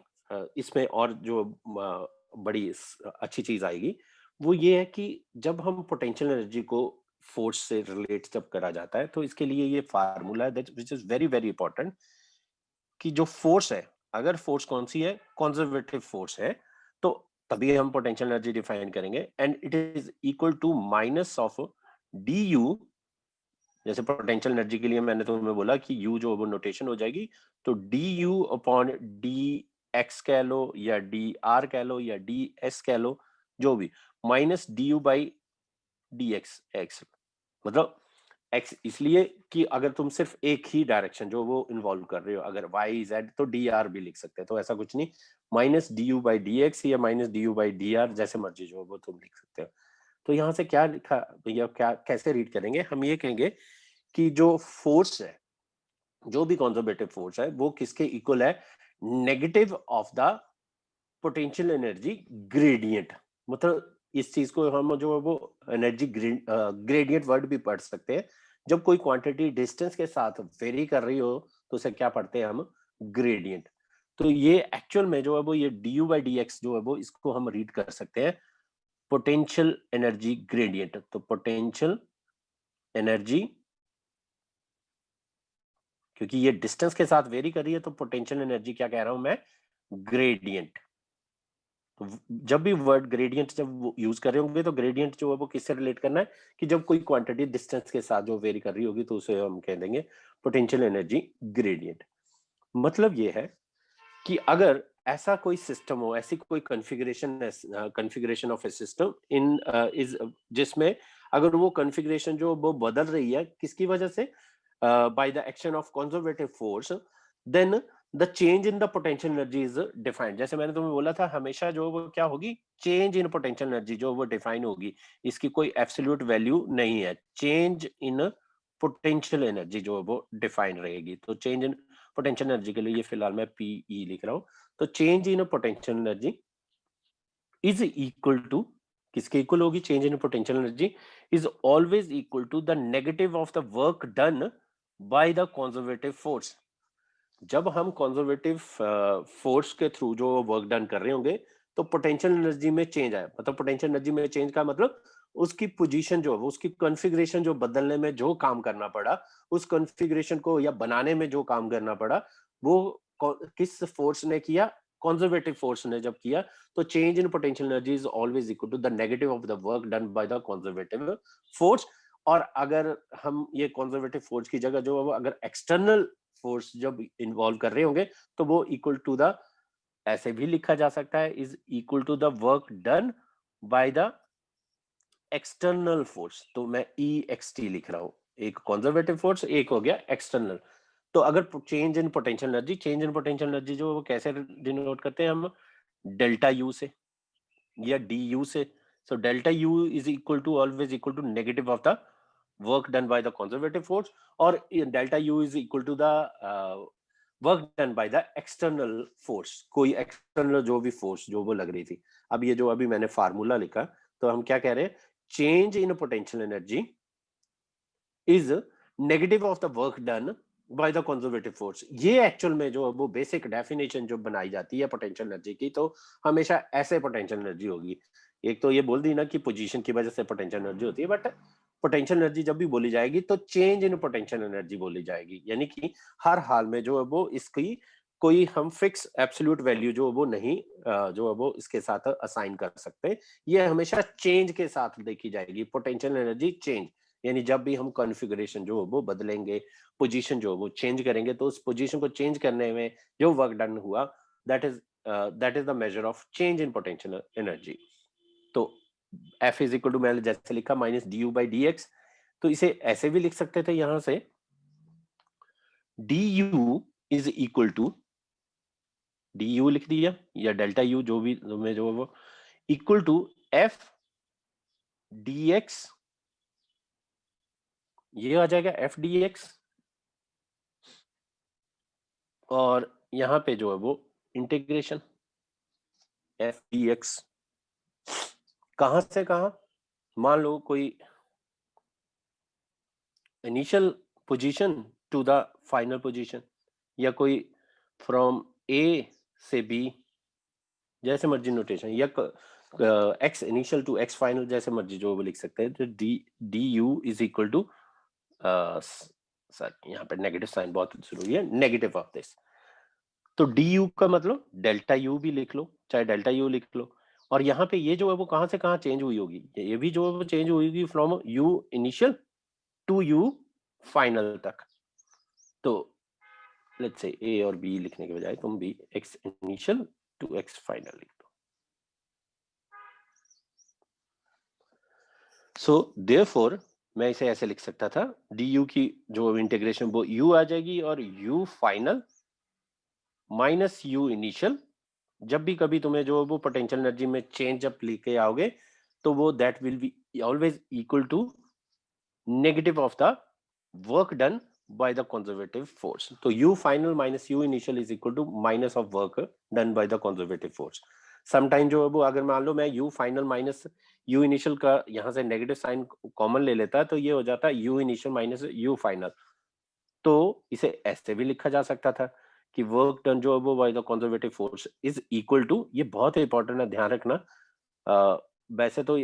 इसमें और जो बड़ी अच्छी चीज आएगी वो ये है कि जब हम पोटेंशियल एनर्जी को फोर्स से रिलेट जब करा जाता है तो इसके लिए ये फार्मूला है that which is very very important कि जो फोर्स है, अगर फोर्स कौन सी है, कंजर्वेटिव फोर्स है, तो तभी हम पोटेंशियल एनर्जी डिफाइन करेंगे and it is equal to minus of d u. जैसे पोटेंशियल एनर्जी के लिए मैंने तुम्हें बोला कि U जो वो नोटेशन हो जाएगी, तो d you upon d x कह लो या डी आर कह लो या डी एस कह लो, जो भी, minus d u by d x x. मतलब एक्स इसलिए कि अगर तुम सिर्फ एक ही डायरेक्शन जो वो इन्वॉल्व कर रहे हो, अगर वाई जेड तो डी आर भी लिख सकते हैं, तो ऐसा कुछ नहीं, minus d u by d x या minus d u by d r, जैसे मर्जी जो वो तुम लिख सकते हो। तो यहाँ से क्या लिखा या क्या कैसे रीड करेंगे, हम ये कहेंगे कि जो फोर्स है, जो भी कंजर्वेटिव फोर्स है, वो किसके इक्वल है, negative of the potential energy gradient. मतलब इस चीज को हम जो है वो एनर्जी ग्रेडियंट वर्ड भी पढ़ सकते हैं। जब कोई क्वांटिटी डिस्टेंस के साथ वेरी कर रही हो तो उसे क्या पढ़ते हैं हम, ग्रेडियंट। तो ये एक्चुअल में जो है वो ये D u by d x जो है वो इसको हम रीड कर सकते हैं पोटेंशियल एनर्जी ग्रेडियंट। तो पोटेंशियल एनर्जी, क्योंकि ये डिस्टेंस के साथ वेरी कर रही है तो पोटेंशियल एनर्जी क्या कह रहा हूं मैं, ग्रेडियंट। तो जब भी वर्ड ग्रेडियंट जब यूज कर रहे होंगे तो ग्रेडियंट जो है वो किससे रिलेट करना है कि जब कोई क्वांटिटी डिस्टेंस के साथ जो वेरी कर रही होगी तो उसे हम कह देंगे पोटेंशियल एनर्जी ग्रेडियंट। मतलब ये है कि अगर ऐसा कोई सिस्टम हो, ऐसी कोई configuration of A system in is जिसमें अगर वो कॉन्फ़िगरेशन जो वो बदल रही है किसकी वजह से, by the action of conservative force, then the change in the potential energy is defined. जैसे मैंने तुम्हें बोला था हमेशा जो वो क्या होगी, चेंज इन पोटेंशियल एनर्जी जो वो डिफाइन होगी, इसकी कोई एब्सोल्यूट वैल्यू नहीं है। चेंज इन पोटेंशियल एनर्जी जो है वो डिफाइन रहेगी। तो चेंज इन पोटेंशियल एनर्जी के लिए ये फिलहाल मैं पीई लिख रहा हूं। तो change in potential energy is equal to, किसके इक्वल होगी, change in potential energy is always equal to the negative of the work done by the conservative force. जब हम कंजर्वेटिव फोर्स के थ्रू जो वर्क डन कर रहे होंगे तो पोटेंशियल एनर्जी में चेंज आए, मतलब पोटेंशियल एनर्जी में चेंज का मतलब उसकी पोजीशन जो है, उसकी कॉन्फ़िगरेशन जो बदलने में जो काम करना पड़ा, उस कॉन्फ़िगरेशन को या बनाने में जो काम करना पड़ा, वो किस फोर्स ने किया, कंजर्वेटिव फोर्स ने जब किया। तो change in potential energy is always equal to the negative of the work done by the conservative force. और अगर हम ये कंजर्वेटिव फोर्स की जगह जो है वो अगर एक्सटर्नल फोर्स जब इन्वॉल्व कर रहे होंगे तो वो इक्वल टू द, ऐसे भी लिखा जा सकता है, is equal to the work done by the external force. तो मैं ई एक्स टी लिख रहा हूं, एक कंजर्वेटिव फोर्स, एक हो गया एक्सटर्नल। तो अगर change in potential energy, change in potential energy जो वो कैसे डिनोट करते हैं हम, डेल्टा यू से या डी यू से। So delta u is equal to always equal to negative of the work done by the conservative force, और delta u is equal to the work done by the external force, कोई external जो भी force जो वो लग रही थी। अब ये जो अभी मैंने फार्मूला लिखा, तो हम क्या कह रहे हैं, change in potential energy is negative of the work done by the conservative force. ये एक्चुअल में जो वो बेसिक डेफिनेशन जो बनाई जाती है पोटेंशियल एनर्जी की, तो हमेशा ऐसे पोटेंशियल एनर्जी होगी। एक तो ये बोल दी ना कि पोजीशन की वजह से पोटेंशियल एनर्जी होती है, बट पोटेंशियल एनर्जी जब भी बोली जाएगी तो चेंज इन पोटेंशियल एनर्जी बोली जाएगी, यानी कि हर हाल में जो है वो इसकी कोई हम फिक्स एब्सोल्यूट वैल्यू जो वो नहीं जो है वो इसके साथ असाइन कर सकते। ये हमेशा चेंज के साथ देखी जाएगी, पोटेंशियल एनर्जी चेंज, यानी जब भी हम कॉन्फ़िगरेशन जो वो बदलेंगे, पोजीशन जो वो चेंज करेंगे, तो उस पोजीशन को चेंज करने में जो वर्क डन हुआ, that is that is the measure of change in potential energy. तो F इज इक्वल टू, मैंने जैसे लिखा minus d u by d x, तो इसे ऐसे भी लिख सकते थे यहां से, d u is equal to, d u लिख दिया या डेल्टा यू जो भी में जो वो equal to f d x, ये आ जाएगा एफ डी एक्स, और यहां पे जो है वो इंटीग्रेशन एफ डी एक्स, कहां से कहां, मान लो कोई initial position to the final position, या कोई फ्रॉम ए से बी, जैसे मर्जी नोटेशन, या x initial to x final, जैसे मर्जी जो वो लिख सकते हैं। तो d u is equal to, sir यहाँ पे नेगेटिव साइन बहुत जरूरी है, नेगेटिव ऑफ दिस, तो डी यू का मतलब डेल्टा यू भी लिख लो, चाहे डेल्टा यू लिख लो, और यहाँ पे ये जो है वो कहां से कहां चेंज हुई होगी, ये भी जो है वो चेंज हुई होगी from u initial to u final तक। तो लेट्स से ए और बी लिखने के बजाय तुम भी x initial to x final लिख दो। सो देयरफॉर मैं इसे ऐसे लिख सकता था, डी यू की जो इंटीग्रेशन वो यू आ जाएगी, और u final minus u initial, जब भी कभी तुम्हें जो वो पोटेंशियल एनर्जी में चेंज अप लेके आओगे, तो वो that will be always equal to negative of the work done by the conservative force. तो u final minus u initial is equal to minus of work done by the conservative force. Sometime जो है वो, अगर मान लो मैं u final minus u initial का यहाँ से नेगेटिव साइन कॉमन ले लेता है, तो ये हो जाता है u initial minus u final. तो इसे ऐसे भी लिखा जा सकता था कि वर्क डन जो है वो by the conservative force is equal to, ये बहुत इंपॉर्टेंट है, ध्यान रखना, वैसे तो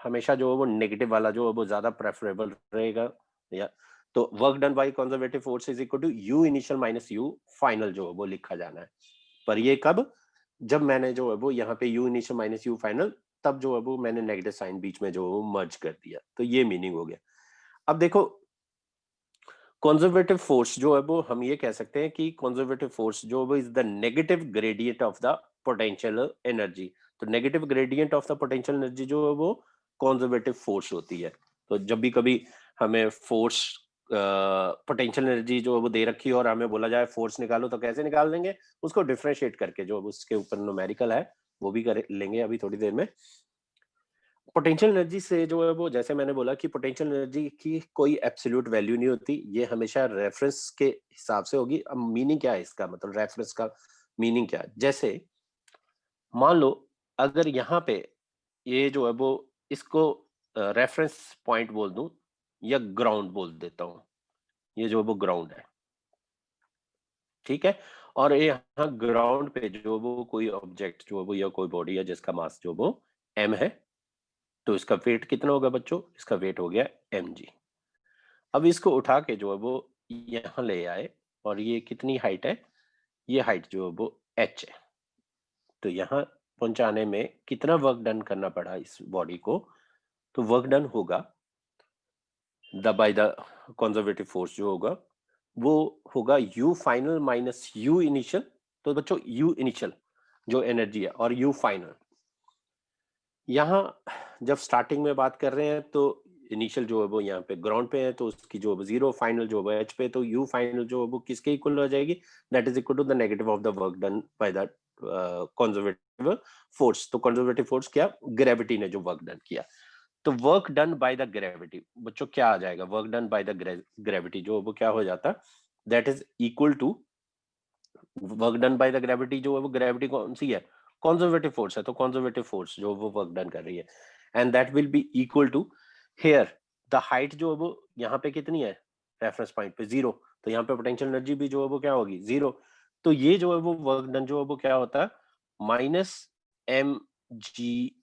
हमेशा जो है वो नेगेटिव वाला जो है वो ज्यादा प्रेफरेबल रहेगा, या तो work done by conservative force is equal to u initial minus u final जो है वो लिखा जाना है। पर ये कब, जब मैंने जो है वो यहाँ पे you initial minus u final, तब जो है वो मैंने नेगेटिव साइन बीच में जो है वो मर्ज कर दिया, तो ये मीनिंग हो गया। अब देखो कंजर्वेटिव फोर्स जो है वो हम ये कह सकते हैं कि कंजर्वेटिव फोर्स जो है वो is the negative gradient of the potential energy. तो negative gradient of the potential energy जो है वो कंजर्वेटिव फोर्स होती है। तो जब भी कभी हमें फोर्स पोटेंशियल एनर्जी जो है वो दे रखी है और हमें बोला जाए फोर्स निकालो, तो कैसे निकाल देंगे, उसको डिफरेंशिएट करके, जो उसके ऊपर न्यूमेरिकल है वो भी कर लेंगे अभी थोड़ी देर में। पोटेंशियल एनर्जी से जो है वो, जैसे मैंने बोला कि पोटेंशियल एनर्जी की कोई एब्सोल्यूट वैल्यू नहीं होती, ये हमेशा रेफरेंस के हिसाब से होगी। अब मीनिंग क्या है इसका, मतलब रेफरेंस का मीनिंग क्या है, जैसे मान लो अगर यहाँ पे ये जो है वो, इसको रेफरेंस पॉइंट बोल दूं या ग्राउंड बोल देता हूं, ये जो है वो ग्राउंड है, ठीक है, और ये यहाँ ग्राउंड पे जो वो कोई ऑब्जेक्ट जो है वो, या कोई बॉडी है जिसका मास जो वो m है, तो इसका वेट कितना होगा बच्चों, इसका वेट हो गया mg। अब इसको उठा के जो है वो यहाँ ले आए, और ये कितनी हाइट है, ये हाइट जो है वो h है, तो यहाँ पहुंचाने में कितना वर्क डन करना पड़ा इस बॉडी को, तो वर्क डन होगा the by the conservative force जो होगा वो होगा u final minus u initial. तो बच्चों u इनिशियल जो एनर्जी है और u फाइनल, यहाँ जब स्टार्टिंग में बात कर रहे हैं तो इनिशियल जो है वो यहाँ पे ग्राउंड पे है, तो उसकी जो जीरो, फाइनल जो है एच पे, तो यू फाइनल जो है वो किसके इक्वल हो जाएगी, that is equal to the negative of the work done by the conservative force. तो कंजर्वेटिव फोर्स क्या, ग्रेविटी ने जो वर्क डन किया, तो work done by the gravity बच्चों क्या आ जाएगा, work done by the gravity जो वो क्या हो जाता, that is equal to work done by the gravity जो है वो, ग्रेविटी कौन सी है, कंजर्वेटिव फोर्स है, तो कंजर्वेटिव फोर्स जो वो वर्क डन कर रही है, and that will be equal to here the height जो है वो यहाँ पे कितनी है, रेफरेंस पॉइंट पे 0, तो यहाँ पे पोटेंशियल एनर्जी भी जो है वो क्या होगी 0, तो ये जो है वो वर्क डन जो है वो क्या होता है माइनस एम जी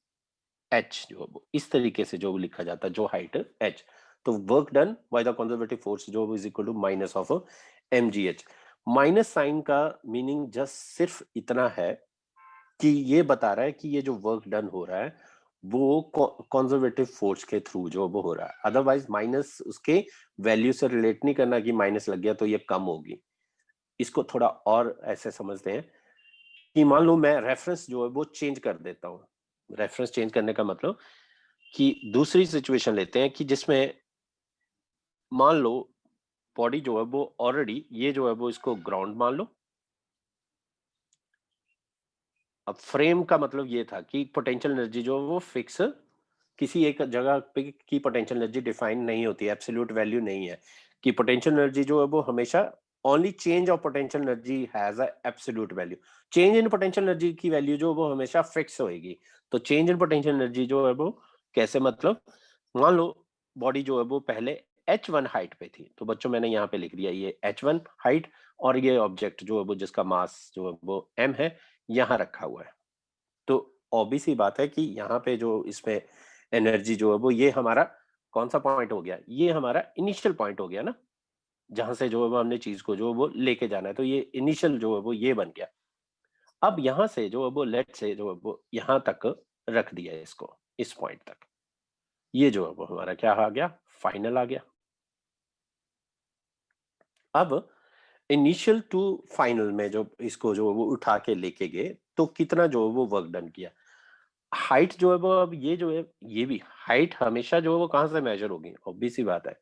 एच, जो है वो इस तरीके से जो लिखा जाता है, जो हाइट एच, तो work done by the conservative force जो is equal to minus of m g h. Minus sign का मीनिंग जस्ट सिर्फ इतना है कि ये बता रहा है कि ये जो वर्क डन हो रहा है वो कंजर्वेटिव फोर्स के थ्रू जो वो हो रहा है, अदरवाइज माइनस उसके वैल्यू से रिलेट नहीं करना कि माइनस लग गया तो ये कम होगी। इसको थोड़ा और ऐसे समझते हैं कि मान लो मैं रेफरेंस जो है वो चेंज कर देता हूँ। रेफरेंस चेंज करने का मतलब कि दूसरी सिचुएशन लेते हैं कि जिसमें मान लो बॉडी जो है वो ऑलरेडी ये जो है वो इसको ग्राउंड मान लो। अब फ्रेम का मतलब ये था कि पोटेंशियल एनर्जी जो है वो फिक्स किसी एक जगह पे की पोटेंशियल एनर्जी डिफाइन नहीं होती है, एब्सोल्यूट वैल्यू नहीं है कि पोटेंशियल एनर्जी जो है वो हमेशा only change of potential energy has a absolute value. Change in potential energy की वैल्यू जो वो हमेशा फिक्स होएगी। तो चेंज इन पोटेंशियल एनर्जी जो है वो कैसे, मतलब मान लो बॉडी जो है वो पहले h1 हाइट पे थी, तो बच्चों मैंने यहाँ पे लिख दिया ये h1 हाइट, और ये ऑब्जेक्ट जो है वो जिसका मास जो है वो m है यहाँ रखा हुआ है। तो ऑब्वियस सी बात है कि यहाँ पे जो इसमें एनर्जी जो है वो ये हमारा कौन सा पॉइंट हो गया, ये हमारा इनिशियल पॉइंट हो गया ना, जहां से जो है वो हमने चीज को जो है वो लेके जाना है। तो ये इनिशियल जो है वो ये बन गया। अब यहाँ से जो है वो लेट से जो है वो यहाँ तक रख दिया है इसको, इस पॉइंट तक, ये जो है वो हमारा क्या आ गया, फाइनल आ गया। अब इनिशियल टू फाइनल में जो इसको जो है वो उठा के लेके गए तो कितना जो है वो वर्क डन किया। हाइट जो है वो, अब ये जो है ये भी हाइट हमेशा जो है वो कहां से मेजर होगी, ऑब्वियस सी बात है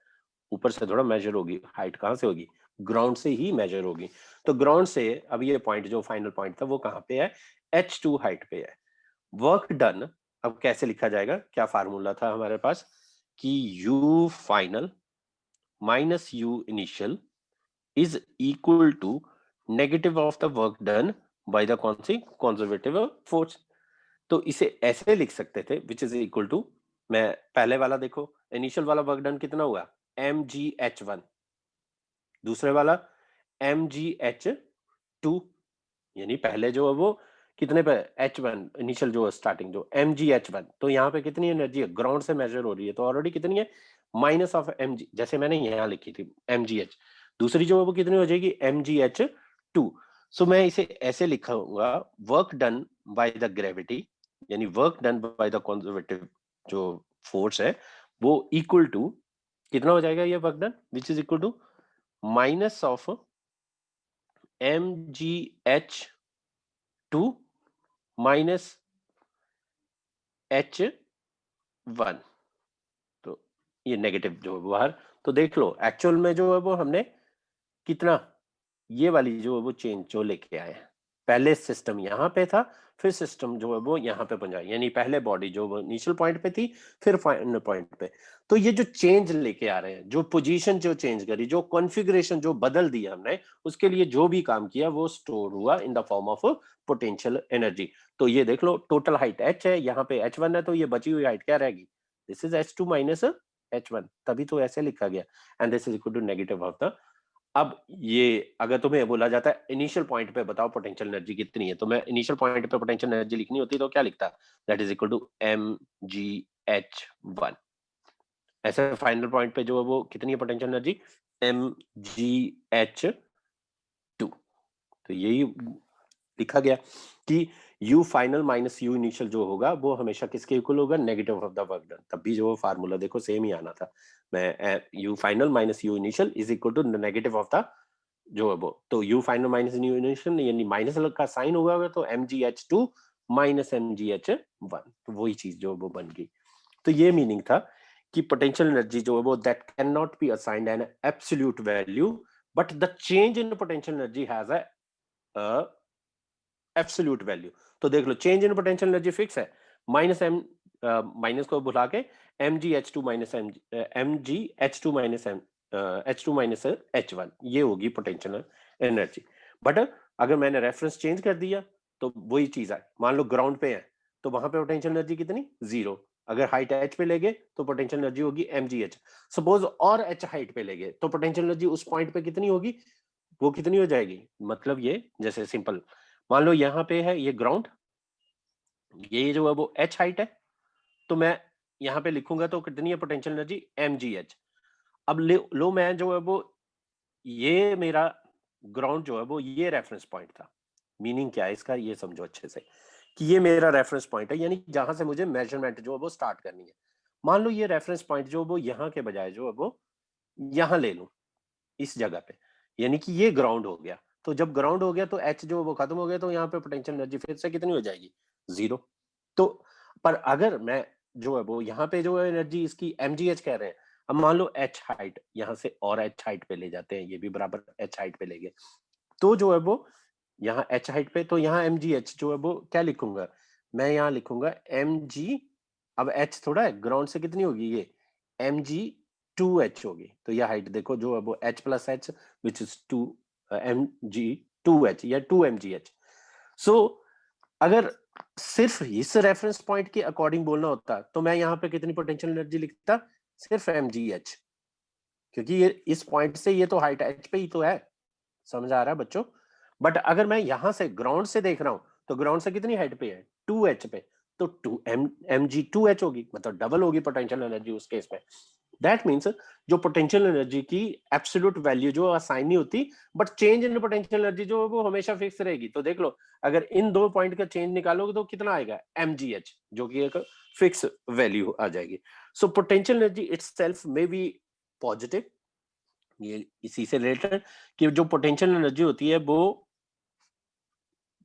ऊपर से थोड़ा मेजर होगी। हाइट कहां से होगी, ग्राउंड से ही मेजर होगी। तो ग्राउंड से अब ये पॉइंट जो फाइनल पॉइंट था वो कहां पे है, h2 हाइट पे है। वर्क डन अब कैसे लिखा जाएगा, क्या फार्मूला था हमारे पास कि u final minus u initial is equal to negative of the work done by the कौन सी कंजर्वेटिव फोर्स। तो इसे ऐसे लिख सकते थे विच इज इक्वल टू, मैं पहले वाला देखो इनिशियल वाला वर्क डन कितना हुआ mgh1, दूसरे वाला mgh2, यानी पहले जो है वो कितने पे h1 इनिशियल जो स्टार्टिंग जो mgh1, तो यहाँ पे कितनी एनर्जी है ग्राउंड से मेजर हो रही है तो ऑलरेडी कितनी है माइनस ऑफ mg, जैसे मैंने यहाँ लिखी थी mgh, दूसरी जो है वो कितनी हो जाएगी mgh2। सो मैं इसे ऐसे लिखूंगा work done by the gravity, यानी work done by the conservative जो फोर्स है वो इक्वल टू कितना हो जाएगा ये work done which is equal to minus of mgh2 minus h1। तो ये नेगेटिव जो है बाहर, तो देख लो एक्चुअल में जो है वो हमने कितना ये वाली जो है वो चेंज जो लेके आए हैं। पहले सिस्टम यहाँ पे था, फिर सिस्टम जो है वो यहाँ पे पहुंचा, यानी पहले बॉडी जो वो इनिशियल पॉइंट पे थी फिर फाइनल पॉइंट पे। तो ये जो चेंज लेके आ रहे हैं, जो पोजीशन जो चेंज करी, जो कॉन्फ़िगरेशन जो बदल दिया हमने, उसके लिए जो भी काम किया वो स्टोर हुआ in the form of potential energy. तो ये देख लो टोटल हाइट h है, यहाँ पे h1 है, तो ये बची हुई हाइट क्या रहेगी, this is h2 minus h1, तभी तो ऐसे लिखा गया। And this is equal to negative of the, अब ये अगर तुम्हें बोला जाता है इनिशियल पॉइंट पे बताओ पोटेंशियल एनर्जी कितनी है, तो मैं इनिशियल पॉइंट पे पोटेंशियल एनर्जी लिखनी होती तो क्या लिखता, that is equal to mgh1। ऐसे फाइनल पॉइंट पे जो है वो कितनी है पोटेंशियल एनर्जी mgh2। तो यही लिखा गया कि u final minus u initial जो होगा वो हमेशा किसके इक्वल होगा, negative of the work done. तब भी जो फार्मूला देखो सेम ही आना था, मैं u final minus u initial is equal to negative of the जो है वो, तो u final minus u initial यानी माइनस का साइन होगा तो mgh2 माइनस mgh1, तो वही चीज जो वो बन गई। तो ये मीनिंग था कि पोटेंशियल एनर्जी जो है वो that can not be assigned an absolute value but the change in potential energy has a absolute value. तो देख लो change in potential energy fix है, माइनस एम, माइनस को बुला के mgh2 minus mgh2 minus h2 minus h1, ये होगी potential energy. But अगर मैंने रेफरेंस चेंज कर दिया तो वही चीज है, मान लो ग्राउंड पे है तो वहां पे पोटेंशियल एनर्जी कितनी, जीरो। अगर हाइट h पे ले गए तो पोटेंशियल एनर्जी होगी mgh। सपोज और h हाइट पे ले गए तो पोटेंशियल एनर्जी उस पॉइंट पे कितनी होगी, वो कितनी हो जाएगी, मतलब ये जैसे सिंपल मान लो यहाँ पे है ये ग्राउंड, ये जो है वो h हाइट है, तो मैं यहाँ पे लिखूंगा तो कितनी है पोटेंशियल एनर्जी mgh। अब लो मैं जो है वो ये मेरा ग्राउंड जो है वो ये रेफरेंस पॉइंट था। मीनिंग क्या है इसका ये समझो अच्छे से कि ये मेरा रेफरेंस पॉइंट है, यानी जहां से मुझे मेजरमेंट जो है वो स्टार्ट करनी है। मान लो ये रेफरेंस पॉइंट जो वो यहाँ के बजाय जो है वो यहाँ ले लूं, इस जगह पे, यानी कि ये ग्राउंड हो गया। तो जब ग्राउंड हो गया तो H जो वो खत्म हो गया, तो यहाँ पे पोटेंशियल एनर्जी फिर से कितनी हो जाएगी? 0। तो पर अगर मैं जो है वो यहाँ पे जो है एनर्जी इसकी mgh कह रहे हैं, अब मान लो h हाइट यहाँ से और h हाइट पे ले जाते हैं, ये भी बराबर h हाइट पे ले गए, तो जो है वो यहाँ h हाइट पे, तो यहाँ mgh जो है वो क्या लिखूंगा मैं? यहाँ लिखूंगा mg, अब h थोड़ा है, ग्राउंड से कितनी होगी ये mg 2h होगी, तो यह हाइट देखो जो है वो h plus h which is 2 mg 2h या 2mgh। सो अगर सिर्फ इस रेफरेंस पॉइंट के अकॉर्डिंग बोलना होता तो मैं यहाँ पे कितनी पोटेंशियल एनर्जी लिखता? सिर्फ mgh, क्योंकि ये इस पॉइंट से ये तो हाइट h पे ही तो है, समझ आ रहा है बच्चों? बट अगर मैं यहां से ग्राउंड से देख रहा हूं तो ग्राउंड से कितनी हाइट पे है? 2h पे, तो 2mg 2h होगी, मतलब डबल होगी पोटेंशियल एनर्जी उस केस में। दैट मीन्स जो पोटेंशियल एनर्जी की एब्सोल्यूट वैल्यू जो असाइन नहीं होती, but change in potential energy जो वो हमेशा फिक्स रहेगी। तो देख लो, अगर इन दो पॉइंट का चेंज निकालोगे तो कितना आएगा? mgh, जो कि एक फिक्स वैल्यू आ जाएगी। सो potential energy itself may be positive, ये इसी से रिलेटेड कि जो पोटेंशियल एनर्जी होती है वो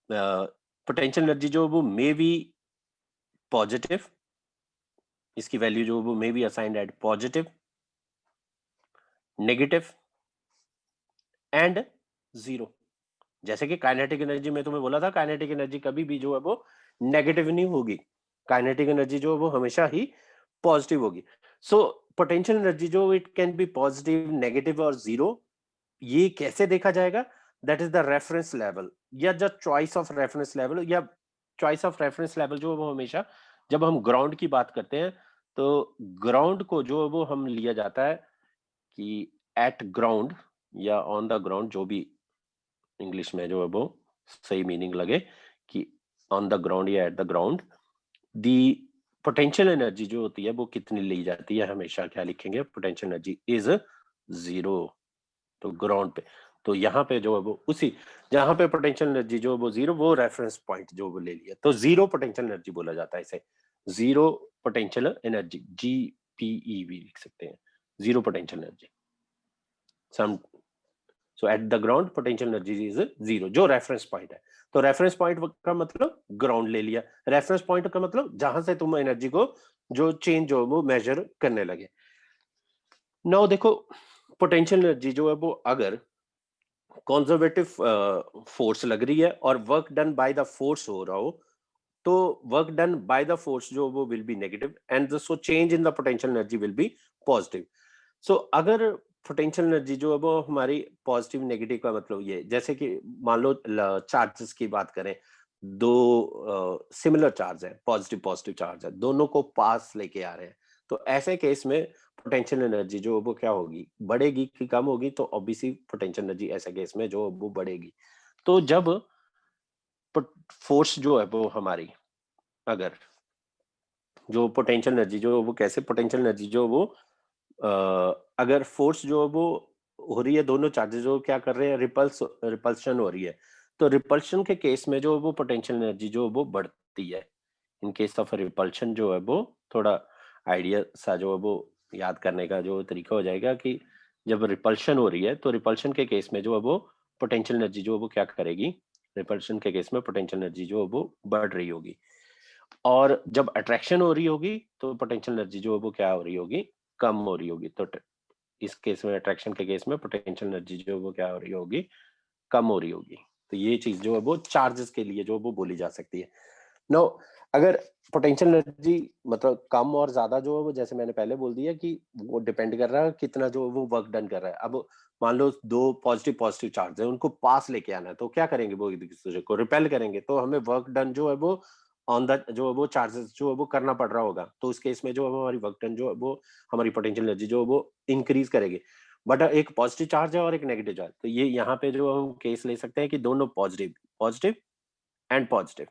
पोटेंशियल एनर्जी जो वो मे बी पॉजिटिव, इसकी वैल्यू जो वो may be assigned at positive, negative and 0। जैसे कि काइनेटिक एनर्जी में तुम्हें बोला था, काइनेटिक एनर्जी कभी भी जो है वो नेगेटिव नहीं होगी, काइनेटिक एनर्जी जो है वो हमेशा ही पॉजिटिव होगी। सो पोटेंशियल एनर्जी जो it can be positive, negative और 0, ये कैसे देखा जाएगा? That is the reference level या the choice of reference level, या चॉइस ऑफ रेफरेंस लेवल जो है वो हमेशा जब हम ग्राउंड की बात करते हैं तो ग्राउंड को जो है वो हम लिया जाता है कि एट ग्राउंड या ऑन द ग्राउंड, जो भी इंग्लिश में जो है वो सही मीनिंग लगे, कि ऑन द ग्राउंड या eight the ground the potential energy जो होती है वो कितनी ली जाती है? हमेशा क्या लिखेंगे? Potential energy is 0। तो ग्राउंड पे, तो यहाँ पे जो है वो उसी जहां पे पोटेंशियल एनर्जी जो वो 0, वो रेफरेंस पॉइंट जो वो ले लिया, तो 0 पोटेंशियल एनर्जी बोला जाता है इसे। 0 पोटेंशियल एनर्जी, GPE भी लिख सकते हैं, 0 potential energy. Some so at the ground potential energy is 0, जो रेफरेंस पॉइंट है। तो रेफरेंस पॉइंट का मतलब ग्राउंड ले लिया, रेफरेंस पॉइंट का मतलब जहां से तुम एनर्जी को जो चेंज हो वो मेजर करने लगे। नाउ देखो, पोटेंशियल एनर्जी जो है वो अगर कंजर्वेटिव फोर्स लग रही है और work done by the force हो रहा हो, तो work done by the force जो वो will be negative and so change in the potential energy will be positive. So अगर पोटेंशियल एनर्जी जो है वो हमारी पॉजिटिव नेगेटिव का मतलब ये, जैसे कि मान लो चार्जेस की बात करें, दो सिमिलर चार्ज है, पॉजिटिव पॉजिटिव चार्ज है, दोनों को पास लेके आ रहे हैं, तो ऐसे केस में पोटेंशियल एनर्जी जो वो क्या होगी? बढ़ेगी कि कम होगी? तो ऑब्वियसली पोटेंशियल एनर्जी ऐसे केस में जो वो बढ़ेगी। तो जब फोर्स जो है वो हमारी, अगर जो पोटेंशियल एनर्जी जो वो कैसे पोटेंशियल एनर्जी जो वो अगर फोर्स जो वो हो रही है, दोनों चार्जेस जो क्या कर रहे हैं? रिपल्शन हो रही है, तो रिपल्शन के केस में जो वो पोटेंशियल एनर्जी जो वो बढ़ती है। इन केस ऑफ रिपल्शन जो है वो थोड़ा आइडिया सा जो है वो याद करने का जो तरीका हो जाएगा कि जब रिपल्शन हो रही है तो रिपल्शन के केस में जो है वो पोटेंशियल एनर्जी जो है वो क्या करेगी? रिपल्शन के केस में पोटेंशियल एनर्जी जो है वो बढ़ रही होगी, और जब अट्रैक्शन हो रही होगी तो पोटेंशियल एनर्जी जो है वो क्या हो रही होगी? कम हो रही होगी। तो इस केस में, अट्रैक्शन के केस में पोटेंशियल एनर्जी जो है वो क्या हो रही होगी? कम हो रही होगी। तो ये चीज जो है वो चार्जेस के लिए जो वो बोली जा सकती है। नो, अगर पोटेंशियल एनर्जी मतलब कम और ज्यादा जो है वो, जैसे मैंने पहले बोल दिया कि वो डिपेंड कर रहा है कितना जो वो वर्क डन कर रहा है। अब मान लो दो पॉजिटिव पॉजिटिव चार्ज है, उनको पास लेके आना है, तो क्या करेंगे? वो एक दूसरे को रिपेल करेंगे, तो हमें वर्क डन जो है वो ऑन द जो है वो चार्जेस जो है वो करना पड़ रहा होगा। तो उस केस में जो है वो हमारी वर्क डन जो है वो हमारी पोटेंशियल एनर्जी जो है वो इंक्रीज करेगी। बट एक पॉजिटिव चार्ज है और एक नेगेटिव चार्ज, तो ये यहाँ पे जो हम केस ले सकते हैं कि दोनों positive positive and positive,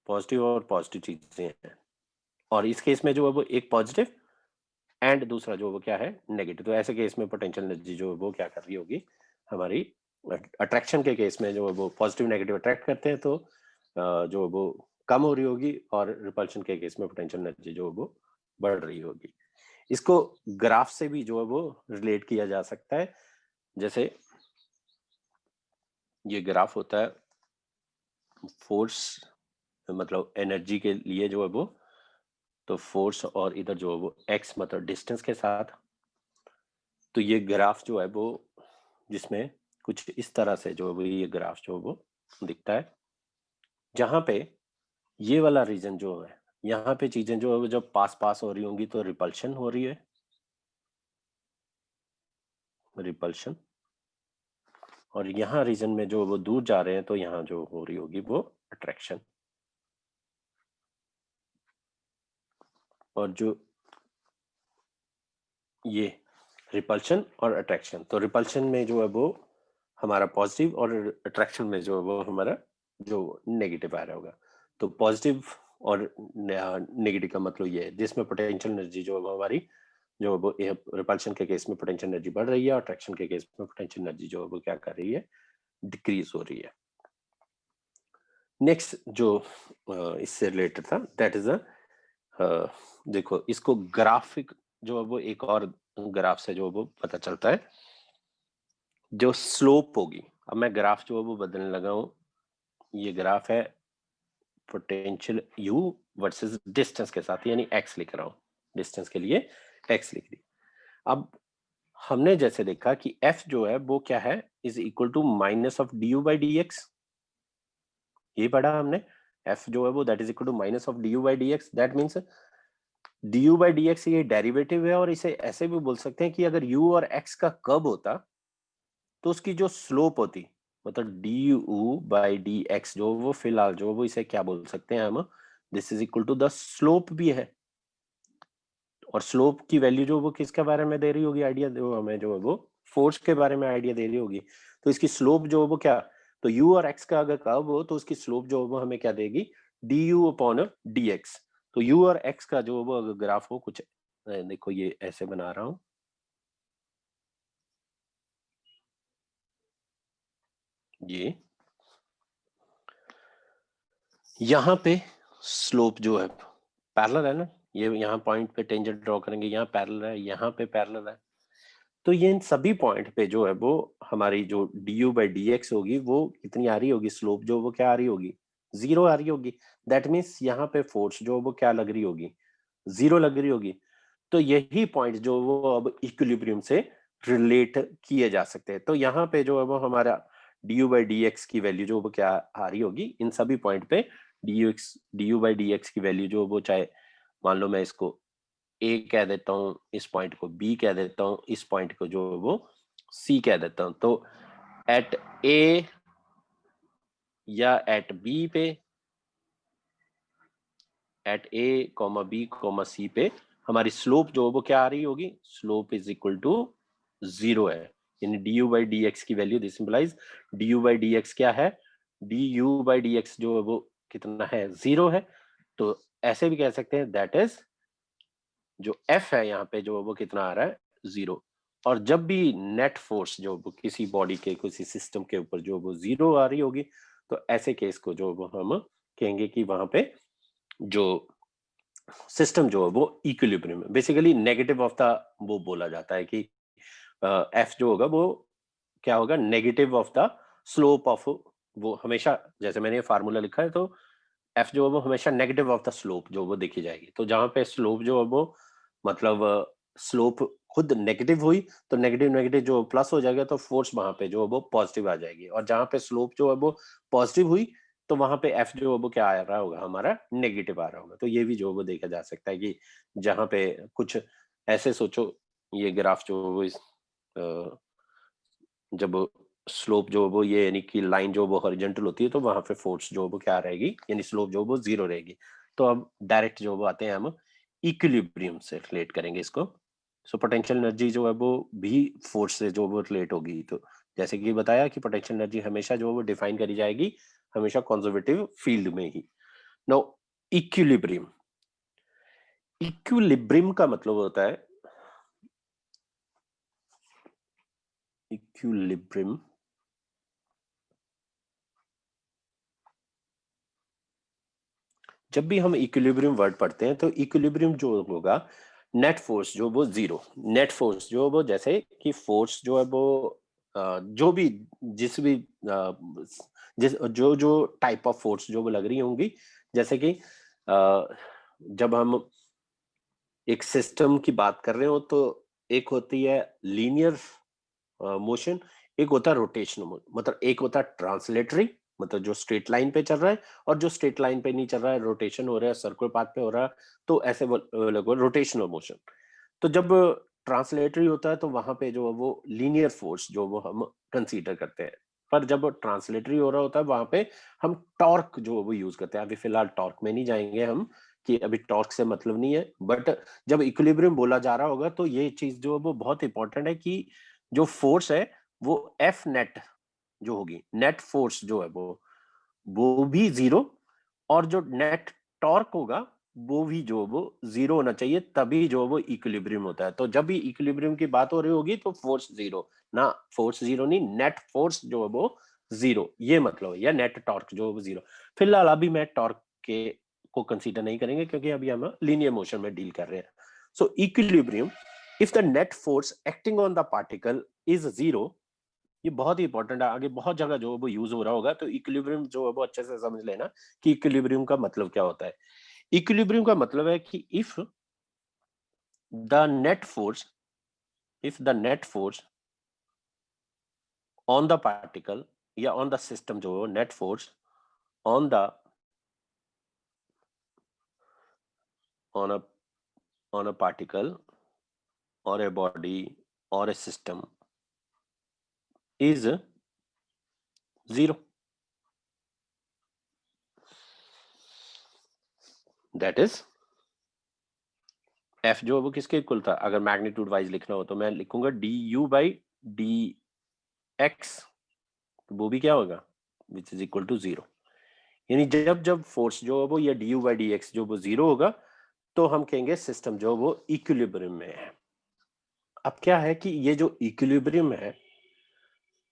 positive और पॉजिटिव चीजें हैं, और इस केस में जो है वो एक पॉजिटिव एंड दूसरा जो है वो क्या है? नेगेटिव। तो ऐसे केस में पोटेंशियल एनर्जी जो है वो क्या कर रही होगी? हमारी अट्रैक्शन के केस में जो है वो पॉजिटिव नेगेटिव अट्रैक्ट करते हैं, तो जो है वो कम हो रही होगी, और रिपल्शन के केस में पोटेंशियल एनर्जी जो है वो बढ़ रही होगी। इसको ग्राफ से भी जो है वो रिलेट किया जा सकता है। जैसे ये ग्राफ होता है फोर्स, मतलब एनर्जी के लिए जो है वो, तो फोर्स और इधर जो है वो एक्स मतलब डिस्टेंस के साथ। तो ये ग्राफ जो है वो जिसमें कुछ इस तरह से जो है वो ये ग्राफ जो है वो दिखता है, जहां पे ये वाला रीजन जो है, यहाँ पे चीजें जो है वो जब पास पास हो रही होंगी तो रिपल्शन हो रही है, रिपल्शन। और यहाँ रीजन में जो वो दूर जा रहे हैं तो यहाँ जो हो रही होगी वो अट्रैक्शन। और जो ये रिपल्शन और अट्रैक्शन, तो रिपल्शन में जो है वो हमारा पॉजिटिव और अट्रैक्शन में जो है वो हमारा जो नेगेटिव आ रहा होगा। तो पॉजिटिव और नेगेटिव का मतलब ये है जिसमें पोटेंशियल एनर्जी जो है वो हमारी जो है वो रिपल्शन के केस में पोटेंशियल एनर्जी बढ़ रही है और अट्रैक्शन के केस में पोटेंशियल एनर्जी जो है वो क्या कर रही है, डिक्रीज हो रही है। नेक्स्ट जो इससे रिलेटेड था दैट इज देखो इसको ग्राफिक जो है वो एक और ग्राफ से जो है वो पता चलता है, जो स्लोप होगी। अब मैं ग्राफ जो है वो बदलने लगा हूं, ये ग्राफ है पोटेंशियल u वर्सेस डिस्टेंस के साथ, यानी x लिख रहा हूं, डिस्टेंस के लिए x लिख दी। अब हमने जैसे देखा कि f जो है वो क्या है, is equal to minus of d u by d x. ये पढ़ा हमने, f जो है वो that is equal to minus of d u by d x. That means d u by d x ये डेरिवेटिव है, और इसे ऐसे भी बोल सकते हैं कि अगर u और x का कर्व होता तो उसकी जो स्लोप होती, मतलब D u by d x जो वो फिलहाल जो वो इसे क्या बोल सकते हैं हम, this is equal to the slope भी है। और स्लोप की वैल्यू जो वो किसके बारे में दे रही होगी, आइडिया जो हमें जो है वो फोर्स के बारे में आइडिया दे रही होगी। तो इसकी स्लोप जो है वो क्या, तो u और x का अगर कर्व हो तो उसकी स्लोप जो है वो हमें क्या देगी, D you upon d x. तो u और x का जो वो अगर ग्राफ हो कुछ, देखो ये ऐसे बना रहा हूं, ये यहाँ पे स्लोप जो है पैरेलल है ना, ये यहाँ पॉइंट पे टेंजेंट ड्रॉ करेंगे, यहाँ पैरेलल है, यहाँ पे पैरेलल है। तो ये इन सभी पॉइंट पे जो है वो हमारी जो D u by d x होगी वो कितनी आ रही होगी, स्लोप जो वो क्या आ रही होगी, जीरो आ रही होगी। दैट मीन्स यहाँ पे फोर्स जो वो क्या लग रही होगी, जीरो लग रही होगी। तो यही पॉइंट जो वो अब इक्विलिब्रियम से रिलेट किए जा सकते हैं। तो यहाँ पे जो है वो हमारा D u by d x की वैल्यू जो वो क्या आ रही होगी इन सभी पॉइंट पे, D u by d x की वैल्यू जो वो चाहे मान लो मैं इसको ए कह देता हूँ, इस पॉइंट को बी कह देता हूँ, इस पॉइंट को जो वो सी कह देता हूँ। तो एट ए या एट बी पे, at A comma B comma C पे हमारी स्लोप जो वो क्या आ रही होगी, slope is equal to zero है। यानी d u by d x की value, this simplifies d u by d x क्या है, d u by d x जो है वो कितना है, जीरो है। तो ऐसे भी कह सकते हैं दैट इज जो एफ है यहाँ पे जो वो कितना आ रहा है, जीरो। और जब भी नेट फोर्स जो वो किसी बॉडी के किसी सिस्टम के ऊपर जो वो जीरो आ रही होगी, तो ऐसे केस को जो वो हम कहेंगे कि वहां पे जो सिस्टम जो है वो इक्विलिब्रियम में, बेसिकली नेगेटिव ऑफ द वो बोला जाता है कि एफ जो होगा वो क्या होगा, negative of the slope of, वो हमेशा जैसे मैंने ये फार्मूला लिखा है, तो एफ जो है वो हमेशा नेगेटिव ऑफ द स्लोप जो वो देखी जाएगी। तो जहां पे स्लोप जो है वो मतलब स्लोप खुद नेगेटिव हुई तो नेगेटिव नेगेटिव जो प्लस हो जाएगा, तो फोर्स वहां पे जो है वो पॉजिटिव आ जाएगी। और जहां पे स्लोप जो है वो पॉजिटिव हुई तो वहां पे एफ जो है वो क्या आ रहा होगा, हमारा नेगेटिव आ रहा होगा। तो ये भी जो है वो देखा जा सकता है कि जहां पे कुछ ऐसे सोचो, ये ग्राफ जो है वो जब स्लोप जो वो ये यानी कि लाइन जो वो हॉरिजॉन्टल होती है तो वहां पे फोर्स जो वो क्या रहेगी, यानी स्लोप जो वो जीरो रहेगी। तो अब डायरेक्ट जो वो आते हैं हम इक्विलिब्रियम से रिलेट करेंगे इसको। सो पोटेंशियल एनर्जी जो है वो भी फोर्स से जो वो रिलेट होगी। तो जैसे कि बताया कि पोटेंशियल एनर्जी हमेशा जो वो डिफाइन करी जाएगी हमेशा कंजर्वेटिव फील्ड में ही। नो इक्विलिब्रियम, इक्विलिब्रियम का मतलब होता है, इक्विलिब्रियम जब भी हम इक्विलिब्रियम वर्ड पढ़ते हैं तो इक्विलिब्रियम जो होगा, नेट फोर्स जो वो जीरो, नेट फोर्स जो वो जैसे कि फोर्स जो है वो जो भी जिस भी जिस जो जो टाइप ऑफ फोर्स जो वो लग रही होंगी, जैसे कि जब हम एक सिस्टम की बात कर रहे हो तो एक होती है लीनियर मोशन, एक होता है रोटेशनल, मतलब एक होता है ट्रांसलेटरी, मतलब जो स्ट्रेट लाइन पे चल रहा है, और जो स्ट्रेट लाइन पे नहीं चल रहा है, रोटेशन हो रहा है, सर्कुलर पाथ पे हो रहा है, तो ऐसे लगभग रोटेशनल मोशन। तो जब ट्रांसलेटरी होता है तो वहां पे जो वो लीनियर फोर्स जो वो हम कंसीडर करते हैं, पर जब ट्रांसलेटरी हो रहा होता है वहां पे हम टॉर्क जो वो यूज करते हैं। अभी फिलहाल टॉर्क में नहीं जाएंगे हम, कि अभी टॉर्क से मतलब नहीं है, बट जब इक्विलिब्रियम बोला जा रहा होगा तो ये चीज जो वो बहुत इंपॉर्टेंट है कि जो फोर्स है वो एफ नेट जो होगी, नेट फोर्स जो है वो भी जीरो, और जो नेट टॉर्क होगा वो भी जो वो जीरो होना चाहिए, तभी जो वो इक्विलिब्रियम होता है। तो जब भी इक्विलिब्रियम की बात हो रही होगी तो फोर्स जीरो ना, फोर्स जीरो नहीं, नेट फोर्स जो है वो जीरो, ये मतलब है, या नेट टॉर्क जो है वो जीरो। फिलहाल अभी मैं टॉर्क के को कंसीडर नहीं करेंगे क्योंकि अभी हम लीनियर मोशन में डील कर रहे हैं। सो equilibrium, if the net force acting on the particle is zero, ये बहुत ही इंपॉर्टेंट है, आगे बहुत जगह जो वो यूज हो रहा होगा, तो इक्विलिब्रियम जो है वो अच्छे से समझ लेना कि इक्विलिब्रियम का मतलब क्या होता है। इक्विलिब्रियम का मतलब है कि the net force if the net force on the particle या ऑन द सिस्टम, जो net force on the on a on a particle और a body or a system is zero, that is f जो है वो किसके equal था, अगर magnitude wise लिखना हो तो मैं लिखूंगा d u by d x, तो वो भी क्या होगा, which is equal to zero. यानी जब जब फोर्स जो है वो या d u by d x जो वो जीरो होगा तो हम कहेंगे सिस्टम जो वो इक्विलिब्रियम में है। अब क्या है कि ये जो इक्विलिब्रियम है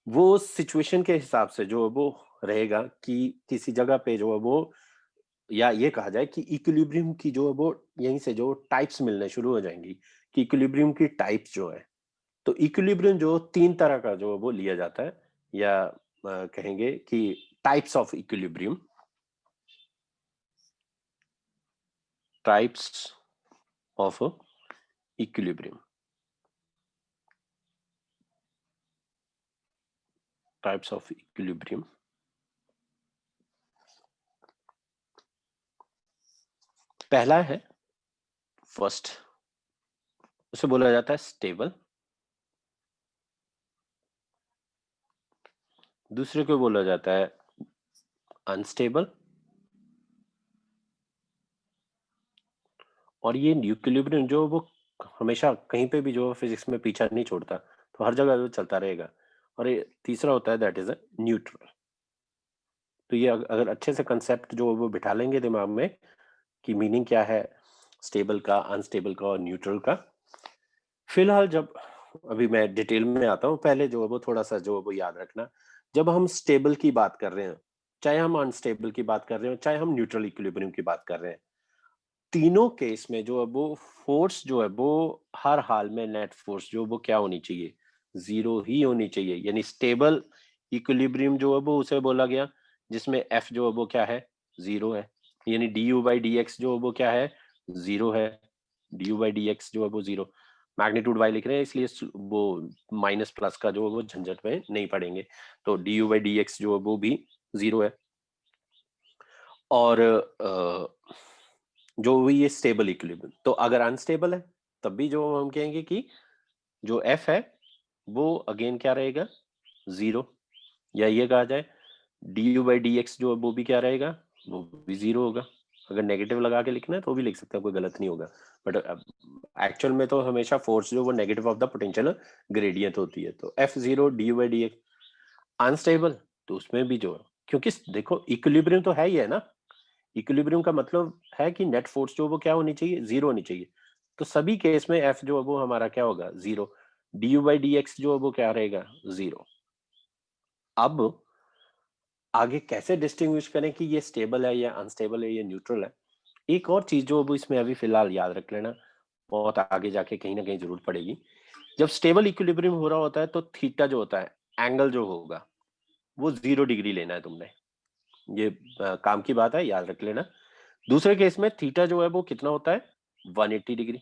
वो सिचुएशन के हिसाब से जो वो रहेगा, कि किसी जगह पे जो है वो, या ये कहा जाए कि इक्विलिब्रियम की जो है वो यहीं से जो टाइप्स मिलने शुरू हो जाएंगी, कि इक्विलिब्रियम की टाइप्स जो है, तो इक्विलिब्रियम जो तीन तरह का जो है वो लिया जाता है, या कहेंगे कि types of equilibrium, types of equilibrium, types of equilibrium. पहला है फर्स्ट, उसे बोला जाता है स्टेबल। दूसरे को बोला जाता है अनस्टेबल, और ये इक्विलिब्रियम जो वो हमेशा कहीं पे भी जो फिजिक्स में पीछा नहीं छोड़ता, तो हर जगह वो चलता रहेगा। और ये तीसरा होता है दैट इज अ न्यूट्रल। तो ये अगर अच्छे से कंसेप्ट जो वो बिठा लेंगे दिमाग में कि मीनिंग क्या है स्टेबल का, अनस्टेबल का और न्यूट्रल का। फिलहाल जब अभी मैं डिटेल में आता हूँ, पहले जो है वो थोड़ा सा जो है वो याद रखना, जब हम स्टेबल की बात कर रहे हैं, चाहे हम अनस्टेबल की बात कर रहे हो, चाहे हम न्यूट्रल इक्विलिब्रियम की बात कर रहे हैं, तीनों केस में जो है वो फोर्स जो है वो हर हाल में नेट फोर्स जो वो क्या होनी चाहिए, जीरो ही होनी चाहिए। यानी स्टेबल इक्विलिब्रियम जो है वो उसे बोला गया जिसमें एफ जो है वो क्या है, जीरो है। यानी d u by d x जो है वो क्या है, जीरो है। D u by d x जो है वो जीरो, मैग्नीट्यूड वाई लिख रहे हैं इसलिए वो माइनस प्लस का जो है वो झंझट में नहीं पड़ेंगे, तो d u by d x जो है वो भी जीरो है। और जो भी ये स्टेबल इक्विलिब्रियम, तो अगर अनस्टेबल है तब भी जो हम कहेंगे कि जो एफ है वो अगेन क्या रहेगा, जीरो। या ये कहा जाए D u by d x जो है वो भी क्या रहेगा, वो भी जीरो होगा। अगर नेगेटिव लगा के लिखना है तो भी लिख सकते हैं, कोई गलत नहीं होगा, बट एक्चुअल में तो हमेशा फोर्स जो वो negative of the potential gradient होती है। तो F zero D u by d x. Unstable, तो उसमें भी जो है, क्योंकि देखो इक्विलिब्रियम तो है ही है ना, इक्विलिब्रियम का मतलब है कि नेट फोर्स जो वो क्या होनी चाहिए, जीरो होनी चाहिए। तो सभी केस में एफ जो है वो हमारा क्या होगा, zero. D u by d x जो है वो क्या रहेगा, जीरो। अब आगे कैसे डिस्टिंग्विश करें कि ये स्टेबल है या अनस्टेबल है या न्यूट्रल है, एक और चीज जो वो इसमें अभी फिलहाल याद रख लेना, बहुत आगे जाके कहीं ना कहीं जरूरत पड़ेगी। जब स्टेबल इक्विलिब्रियम हो रहा होता है तो थीटा जो होता है, एंगल जो होगा वो 0 डिग्री लेना है तुमने। ये काम की बात है, याद रख लेना। दूसरे केस में थीटा जो है वो कितना होता है, 180 डिग्री,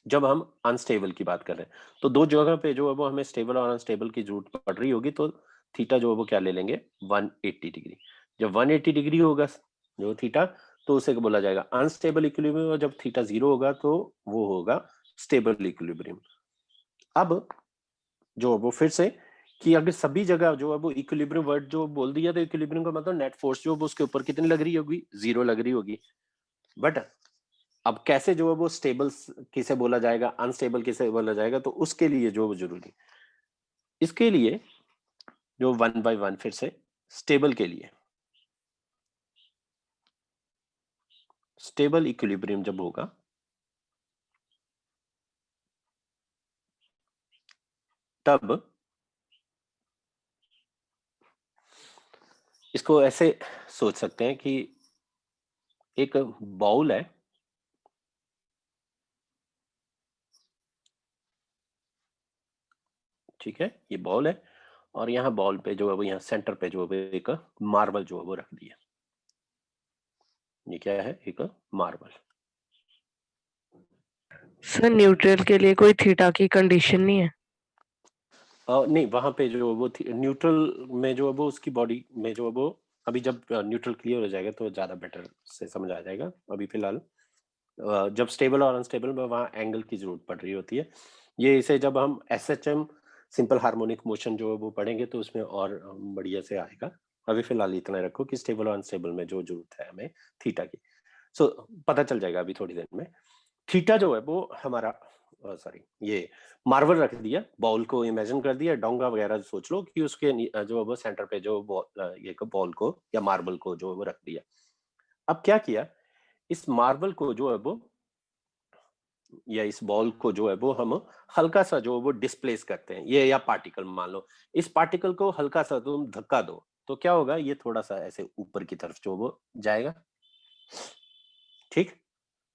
जब हम अनस्टेबल की बात कर रहे हैं। तो दो जगह पे जो है वो हमें स्टेबल और अनस्टेबल की जरूरत पड़ रही होगी, तो थीटा जो है वो क्या ले लेंगे, 180 डिग्री। जब 180 डिग्री होगा जो थीटा, तो उसे बोला जाएगा अनस्टेबल इक्विलिब्रियम, और जब थीटा 0 होगा तो वो होगा स्टेबल इक्विलिब्रियम। अब जो वो फिर से कि अगर सभी जगह जो है वो इक्विलिब्रियम वर्ड जो बोल दिया, तो इक्विलिब्रियम का मतलब नेट फोर्स जो है वो उसके ऊपर कितनी लग रही होगी, 0 लग रही होगी। बट अब कैसे जो है वो स्टेबल किसे बोला जाएगा, अनस्टेबल किसे बोला जाएगा, तो उसके लिए जो जरूरी, इसके लिए जो 1 बाय 1 फिर से स्टेबल के लिए, स्टेबल इक्विलिब्रियम जब होगा तब इसको ऐसे सोच सकते हैं कि एक बाउल है, ठीक है, ये बॉल है, और यहाँ बॉल पे जो है वो यहाँ सेंटर पे जो है एक मार्बल जो है वो रख दिया। ये क्या है, एक मार्बल। सर न्यूट्रल के लिए कोई थीटा की कंडीशन नहीं है? नहीं, वहां पे जो वो न्यूट्रल में जो है वो उसकी बॉडी में जो है वो, अभी जब न्यूट्रल क्लियर हो जाएगा तो ज्यादा बेटर से समझ आ जाएगा। अभी फिलहाल जब स्टेबल और अनस्टेबल में वहां एंगल की जरूरत पड़ रही होती है। ये इसे जब हम SHM सिंपल हार्मोनिक मोशन जो है वो पढ़ेंगे तो उसमें और बढ़िया से आएगा। अभी फिलहाल इतना रखो कि स्टेबल और अनस्टेबल में जो जरूरत है हमें थीटा की, सो पता चल जाएगा अभी थोड़ी देर में। थीटा जो है वो हमारा, सॉरी, ये मार्बल रख दिया, बॉल को इमेजिन कर दिया, डोंगा वगैरह सोच लो कि उसके जो है वो सेंटर पे जो ये बॉल को या मार्बल को जो है वो रख दिया। अब क्या किया, इस मार्बल को जो है वो या इस बॉल को जो है वो हम हल्का सा जो है वो डिस्प्लेस करते हैं, ये या पार्टिकल मान लो, इस पार्टिकल को हल्का सा तुम धक्का दो तो क्या होगा, ये थोड़ा सा ऐसे ऊपर की तरफ जो वो जाएगा, ठीक।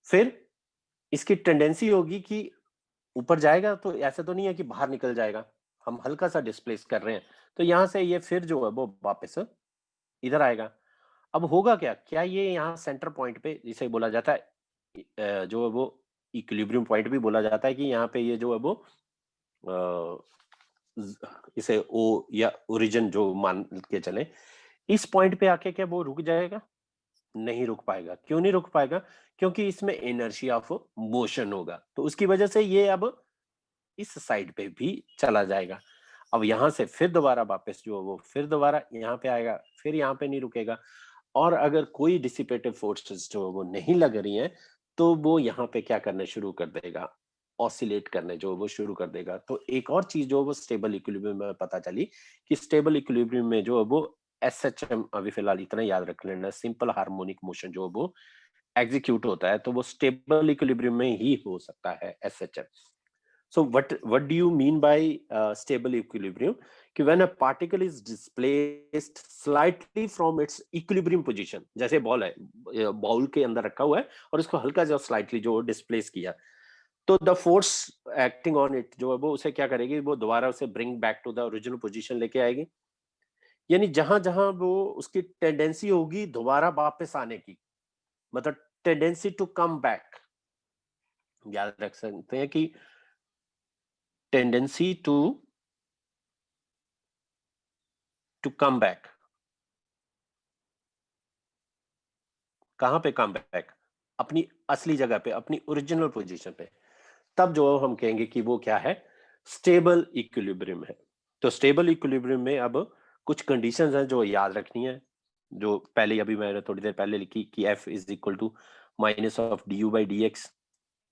फिर इसकी टेंडेंसी होगी कि ऊपर जाएगा, तो ऐसा तो नहीं है कि बाहर निकल जाएगा, हम हल्का सा डिस्प्लेस कर रहे हैं, तो यहां से ये फिर जो है वो वापस इधर आएगा। अब होगा क्या, क्या ये यहाँ सेंटर पॉइंट पे, जिसे बोला जाता है जो है वो इक्विलिब्रियम पॉइंट भी बोला जाता है, कि यहाँ पे ये जो है वो इसे ओ या ओरिजिन जो मान के चले, इस पॉइंट पे आके क्या वो रुक जाएगा, नहीं रुक पाएगा। क्यों नहीं रुक पाएगा, क्योंकि इसमें इनर्शिया ऑफ मोशन होगा, तो उसकी वजह से ये अब इस साइड पे भी चला जाएगा। अब यहां से फिर दोबारा वापस जो वो फिर दोबारा यहाँ पे आएगा, फिर यहाँ पे नहीं रुकेगा। और अगर कोई डिसिपेटिव फोर्सेस जो वो नहीं लग रही हैं, तो वो यहाँ पे क्या करने शुरू कर देगा, ऑसिलेट करने जो वो शुरू कर देगा। तो एक और चीज जो वो स्टेबल इक्विलिब्रियम में पता चली कि स्टेबल इक्विलिब्रियम में जो वो SHM, अभी फिलहाल इतना याद रख लेना, सिंपल हार्मोनिक मोशन जो वो एग्जीक्यूट होता है, तो वो स्टेबल इक्विलिब्रियम में ही हो सकता है, SHM। So what do you mean by stable equilibrium? कि when a particle is displaced slightly from its equilibrium position, जैसे बॉल है, बॉल के अंदर रखा हुआ है और इसको हल्का जो स्लाइटली जो डिस्प्लेस किया, तो the force acting on it जो है वो उसे क्या करेगी, वो दोबारा उसे bring back to the original position लेके आएगी। यानी जहां जहां वो उसकी टेंडेंसी होगी दोबारा वापस आने की, मतलब टेंडेंसी टू कम बैक, याद रख सकते हैं कि टेंडेंसी टू कम बैक, कहां पे कम बैक, अपनी असली जगह पे, अपनी ओरिजिनल पोजीशन पे, तब जो हम कहेंगे कि वो क्या है, स्टेबल इक्विलिब्रियम है। तो स्टेबल इक्विलिब्रियम में अब कुछ कंडीशंस हैं जो याद रखनी है, जो पहले अभी मैंने थोड़ी देर पहले लिखी कि F is equal to minus of du by dx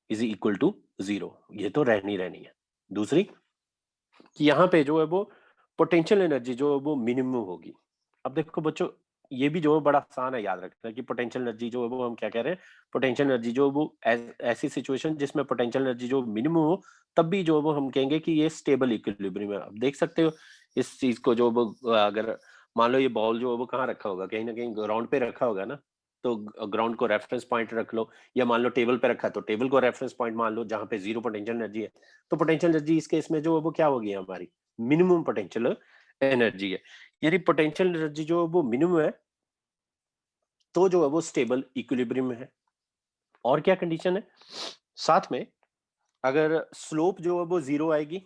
is equal to 0, ये तो रहनी रहनी है। दूसरी कि यहाँ पे जो है वो पोटेंशियल एनर्जी जो है वो मिनिमम होगी। अब देखो बच्चों, ये भी जो है बड़ा आसान है याद रखना कि पोटेंशियल एनर्जी जो है वो हम क्या कह रहे हैं, पोटेंशियल एनर्जी जो है वो ऐसी सिचुएशन जिसमें पोटेंशियल एनर्जी जो मिनिमम हो, तब भी जो है वो हम कहेंगे कि ये स्टेबल इक्विलिब्रियम है। अब देख सकते हो इस चीज को, जो वो अगर मान लो ये बॉल जो है वो कहाँ रखा होगा, कहीं ना कहीं ग्राउंड पे रखा होगा ना, तो ग्राउंड को रेफरेंस पॉइंट रख लो, या मान लो टेबल पे रखा है तो टेबल को रेफरेंस पॉइंट मान लो जहां पे 0 पोटेंशियल एनर्जी है। तो पोटेंशियल एनर्जी इस केस में जो है वो क्या होगी हमारी, मिनिमम पोटेंशियल एनर्जी है, यानी पोटेंशियल एनर्जी जो है वो मिनिमम है, तो जो है वो स्टेबल इक्विलिब्रियम में है। और क्या कंडीशन है साथ में, अगर स्लोप जो है वो जीरो आएगी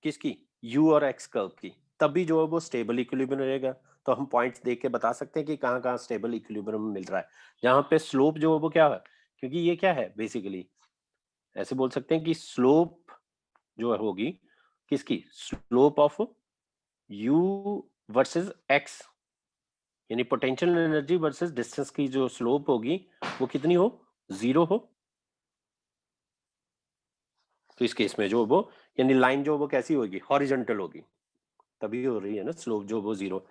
किसकी, यू और एक्स कर्व की, तब भी जो है वो स्टेबल इक्विलिब्रियम रहेगा। तो हम पॉइंट्स देख के बता सकते हैं कि कहाँ कहाँ स्टेबल इक्विलिब्रियम मिल रहा है, जहां पे स्लोप जो है वो क्या है, क्योंकि ये क्या है बेसिकली, ऐसे बोल सकते हैं कि स्लोप जो होगी किसकी, slope of you versus x, यानी पोटेंशियल एनर्जी वर्सेस डिस्टेंस की जो स्लोप होगी वो कितनी हो, जीरो हो। तो इस केस में जो वो, यानी लाइन जो वो कैसी होगी, हॉरिजॉन्टल होगी, तभी हो रही है ना स्लोप जो वो जीरो।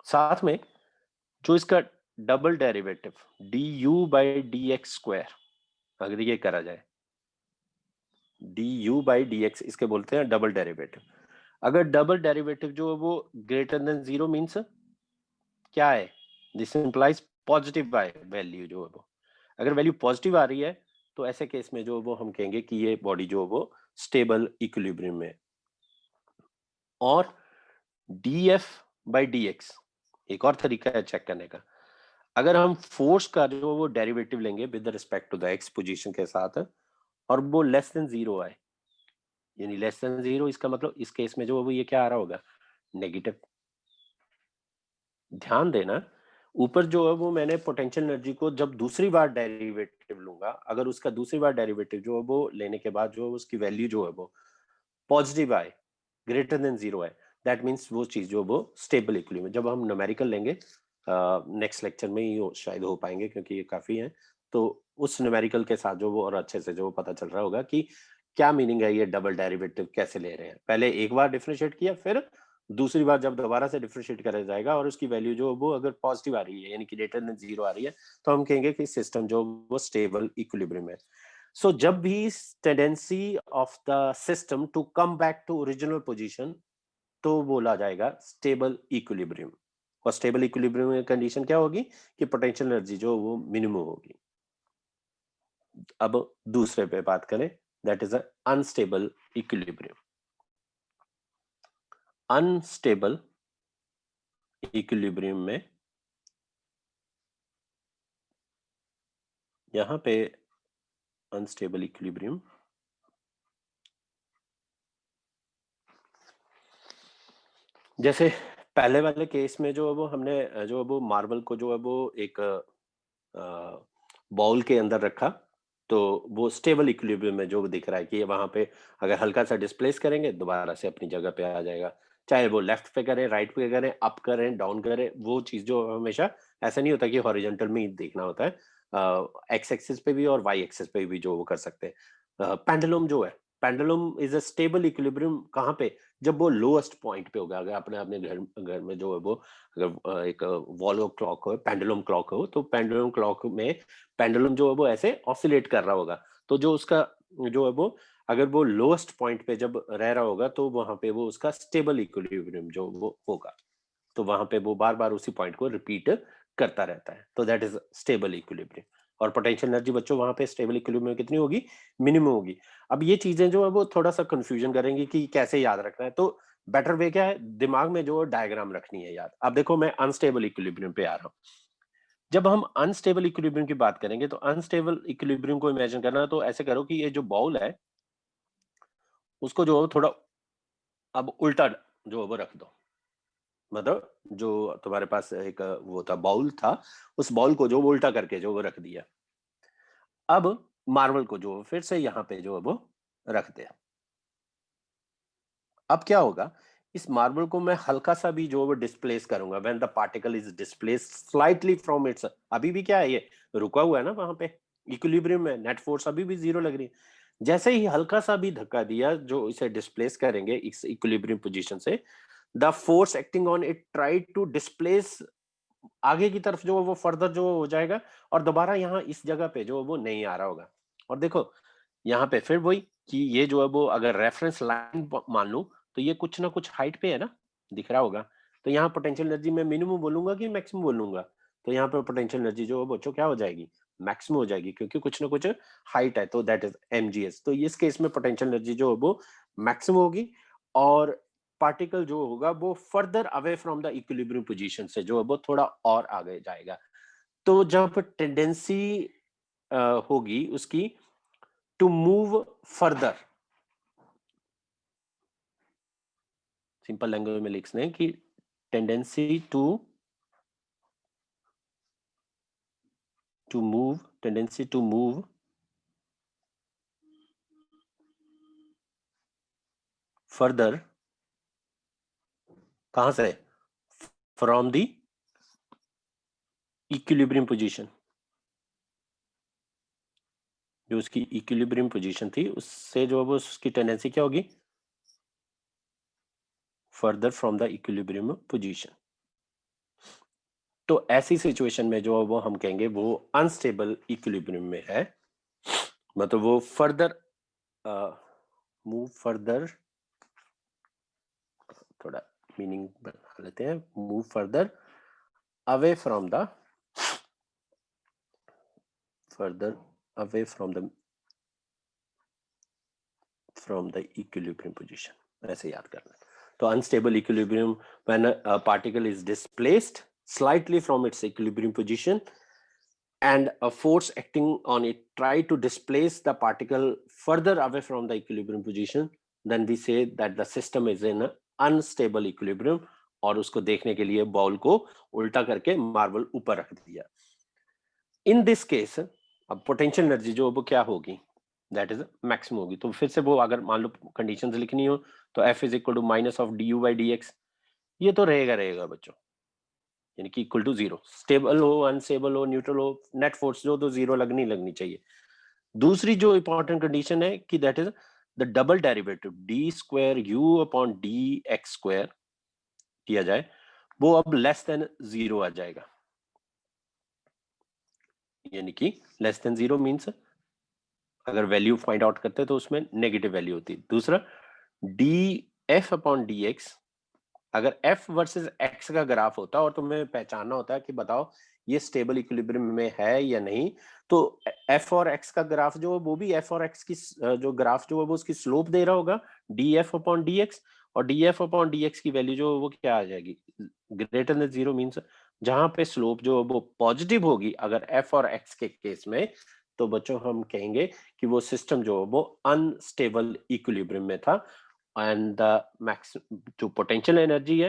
साथ में जो इसका double derivative D u by d x square, अगर ये करा जाए, D u by d x इसके बोलते हैं डबल डेरिवेटिव। अगर डबल डेरिवेटिव जो है वो ग्रेटर देन जीरो मीन्स क्या है, दिस इंप्लाइज पॉजिटिव वैल्यू जो है वो, अगर वैल्यू पॉजिटिव आ रही है तो ऐसे केस में जो वो हम कहेंगे कि ये बॉडी जो है वो स्टेबल इक्विलिब्रियम में। और D F by d x एक और तरीका है चेक करने का, अगर हम फोर्स का जो वो डेरिवेटिव लेंगे with respect to the x position के साथ, और वो लेस देन जीरो आए, यानी लेस देन जीरो, इसका मतलब इस केस में जो वो ये क्या आ रहा होगा, नेगेटिव। ध्यान देना, ऊपर जो है वो मैंने पोटेंशियल एनर्जी को जब दूसरी बार डेरिवेटिव लूंगा, अगर उसका दूसरी बार डेरिवेटिव जो है वो लेने के बाद जो उसकी वैल्यू जो है वो पॉजिटिव आए, ग्रेटर देन जीरो है, दैट मीन्स वो चीज जो वो स्टेबल इक्विलिब्रियम। जब हम न्यूमेरिकल लेंगे नेक्स्ट लेक्चर में ही शायद हो पाएंगे क्योंकि ये काफी है, तो उस न्यूमेरिकल के साथ जो वो और अच्छे से जो पता चल रहा होगा कि क्या मीनिंग है, ये डबल डेरिवेटिव कैसे ले रहे हैं। पहले एक बार डिफरेंशिएट किया, फिर दूसरी बार जब दोबारा से डिफरेंशिएट करा जाएगा और उसकी वैल्यू जो वो अगर पॉजिटिव आ रही है, यानी कि ग्रेटर देन जीरो आ रही है, तो हम कहेंगे कि सिस्टम जो वो स्टेबल इक्विलिब्रियम है। सो जब भी tendency of the system to come back to original position, तो बोला जाएगा स्टेबल इक्विलिब्रियम। और स्टेबल इक्विलिब्रियम में कंडीशन क्या होगी कि पोटेंशियल एनर्जी जो वो मिनिमम होगी। अब दूसरे पे बात करें, that is unstable equilibrium. Unstable equilibrium में यहां पे अनस्टेबल इक्विलिब्रियम, जैसे पहले वाले केस में जो है वो हमने जो है वो मार्बल को जो है वो एक बाउल के अंदर रखा, तो वो स्टेबल इक्विलिब्रियम में जो दिख रहा है कि वहां पे अगर हल्का सा डिस्प्लेस करेंगे दोबारा से अपनी जगह पे आ जाएगा, चाहे वो लेफ्ट पे करें, राइट पे करें, अप करें, डाउन करें, वो चीज जो हमेशा ऐसा नहीं होता कि हॉरिजॉन्टल में ही देखना होता है, एक्स एक्सिस पे भी और वाई एक्सिस पे भी जो वो कर सकते हैं। पेंडुलम जो है, pendulum is a stable equilibrium कहाँ पे, जब वो लोएस्ट पॉइंट पे होगा। अगर आपने अपने घर घर में जो है वो अगर एक वॉल क्लॉक हो, पेंडुलम क्लॉक हो, तो पेंडुलम क्लॉक में पेंडुलम जो है वो ऐसे ऑसिलेट कर रहा होगा, तो जो उसका जो है वो अगर वो लोएस्ट पॉइंट पे जब रह रहा होगा तो वहां पे वो उसका स्टेबल इक्विलिब्रियम जो वो होगा, तो वहां पे वो बार बार उसी पॉइंट को रिपीट करता रहता है, तो दैट इज स्टेबल इक्विलिब्रियम। और पोटेंशियल एनर्जी बच्चों वहां पे स्टेबल इक्विलिब्रियम में कितनी होगी, मिनिमम होगी। अब ये चीजें जो है वो थोड़ा सा कंफ्यूजन करेंगी कि कैसे याद रखना है, तो बेटर वे क्या है, दिमाग में जो डायग्राम रखनी है याद। अब देखो मैं अनस्टेबल इक्विलिब्रियम पे आ रहा हूँ। जब हम अनस्टेबल इक्विलिब्रियम की बात करेंगे तो अनस्टेबल इक्विलिब्रियम को इमेजिन करना, तो ऐसे करो कि ये जो बाउल है उसको जो है थोड़ा अब उल्टा जो है वो रख दो, मतलब जो तुम्हारे पास एक वो था बाउल था, उस बाउल को जो वो उल्टा करके जो वो रख दिया। अब मार्बल को जो फिर से यहाँ पे जो है वो रख दे। अब क्या होगा, इस मार्बल को मैं हल्का सा भी जो वो डिस्प्लेस करूंगा, when the particle is displace slightly from its, अभी भी क्या है ये रुका हुआ है ना वहां पे, इक्विलिब्रियम में नेट फोर्स अभी भी जीरो लग रही है। जैसे ही हल्का सा भी धक्का दिया जो इसे डिस्प्लेस करेंगे इस इक्विलिब्रियम पोजीशन से, the force acting on it try to displace आगे की तरफ जो है वो फर्दर जो हो जाएगा, और दोबारा यहाँ इस जगह पे जो है वो नहीं आ रहा होगा। और देखो यहाँ पे फिर वही कि ये जो है वो अगर रेफरेंस लाइन मान लूं, तो ये कुछ ना कुछ हाइट पे है ना, दिख रहा होगा। तो यहाँ पोटेंशियल एनर्जी मैं मिनिमम बोलूंगा कि मैक्सिमम बोलूंगा, तो यहाँ पे पोटेंशियल एनर्जी जो है बच्चों क्या हो जाएगी, मैक्सिमम हो जाएगी, क्योंकि कुछ ना कुछ हाइट है, तो दैट इज mgs। तो इस केस में पोटेंशियल एनर्जी जो है वो मैक्सिमम होगी। और पार्टिकल जो होगा वो further away from the equilibrium position से जो है वो थोड़ा और आगे जाएगा। तो जब टेंडेंसी होगी उसकी to move further, simple language में लिखते हैं कि टेंडेंसी टू मूव फर्दर, कहां से, फ्रॉम द इक्विलिब्रियम पोजीशन, जो उसकी इक्विलिब्रियम पोजीशन थी उससे जो है वो उसकी टेंडेंसी क्या होगी, further from the equilibrium position. तो ऐसी सिचुएशन में जो वो हम कहेंगे वो अनस्टेबल इक्विलिब्रियम में है, मतलब वो फर्दर मूव फर्दर, थोड़ा मीनिंग बना लेते हैं, move further away from the equilibrium position, ऐसे याद करना। तो unstable equilibrium when a particle is displaced slightly from its equilibrium position and a force acting on it try to displace the particle further away from the equilibrium position, then we say that the system is in unstable equilibrium। और उसको देखने के लिए ball को उल्टा करके marble ऊपर रख दिया। इन दिस केस अब पोटेंशियल एनर्जी जो वो क्या होगी, दैट इज मैक्सिमम होगी। तो फिर से वो अगर मान लो कंडीशंस लिखनी हो तो F is equal to minus of d u by d x, ये तो रहेगा बच्चों, यानी कि इक्वल टू जीरो, स्टेबल हो अनस्टेबल हो न्यूट्रल हो, नेट फोर्स जो तो जीरो लगनी चाहिए। दूसरी जो इंपॉर्टेंट कंडीशन है कि that is the double derivative D square you upon d x square किया जाए, वो अब लेस देन जीरो आ जाएगा, यानी कि लेस देन जीरो मीन्स अगर वैल्यू फाइंड आउट करते हैं तो उसमें नेगेटिव वैल्यू होती है। दूसरा D F upon d x, अगर f वर्सेस x का ग्राफ होता और तुम्हें पहचानना होता है कि बताओ ये स्टेबल इक्विलिब्रियम में है या नहीं, तो f और x का ग्राफ जो वो भी f और x की जो ग्राफ जो है वो उसकी स्लोप दे रहा होगा df अपॉन dx, और df अपॉन dx की वैल्यू जो वो क्या आ जाएगी, ग्रेटर देन जीरो मीन्स जहां पे स्लोप जो वो पॉजिटिव होगी अगर f और x के केस में, तो बच्चों हम कहेंगे कि वो सिस्टम जो वो अनस्टेबल इक्विलिब्रियम में था। एंड द मैक्स जो पोटेंशियल एनर्जी है,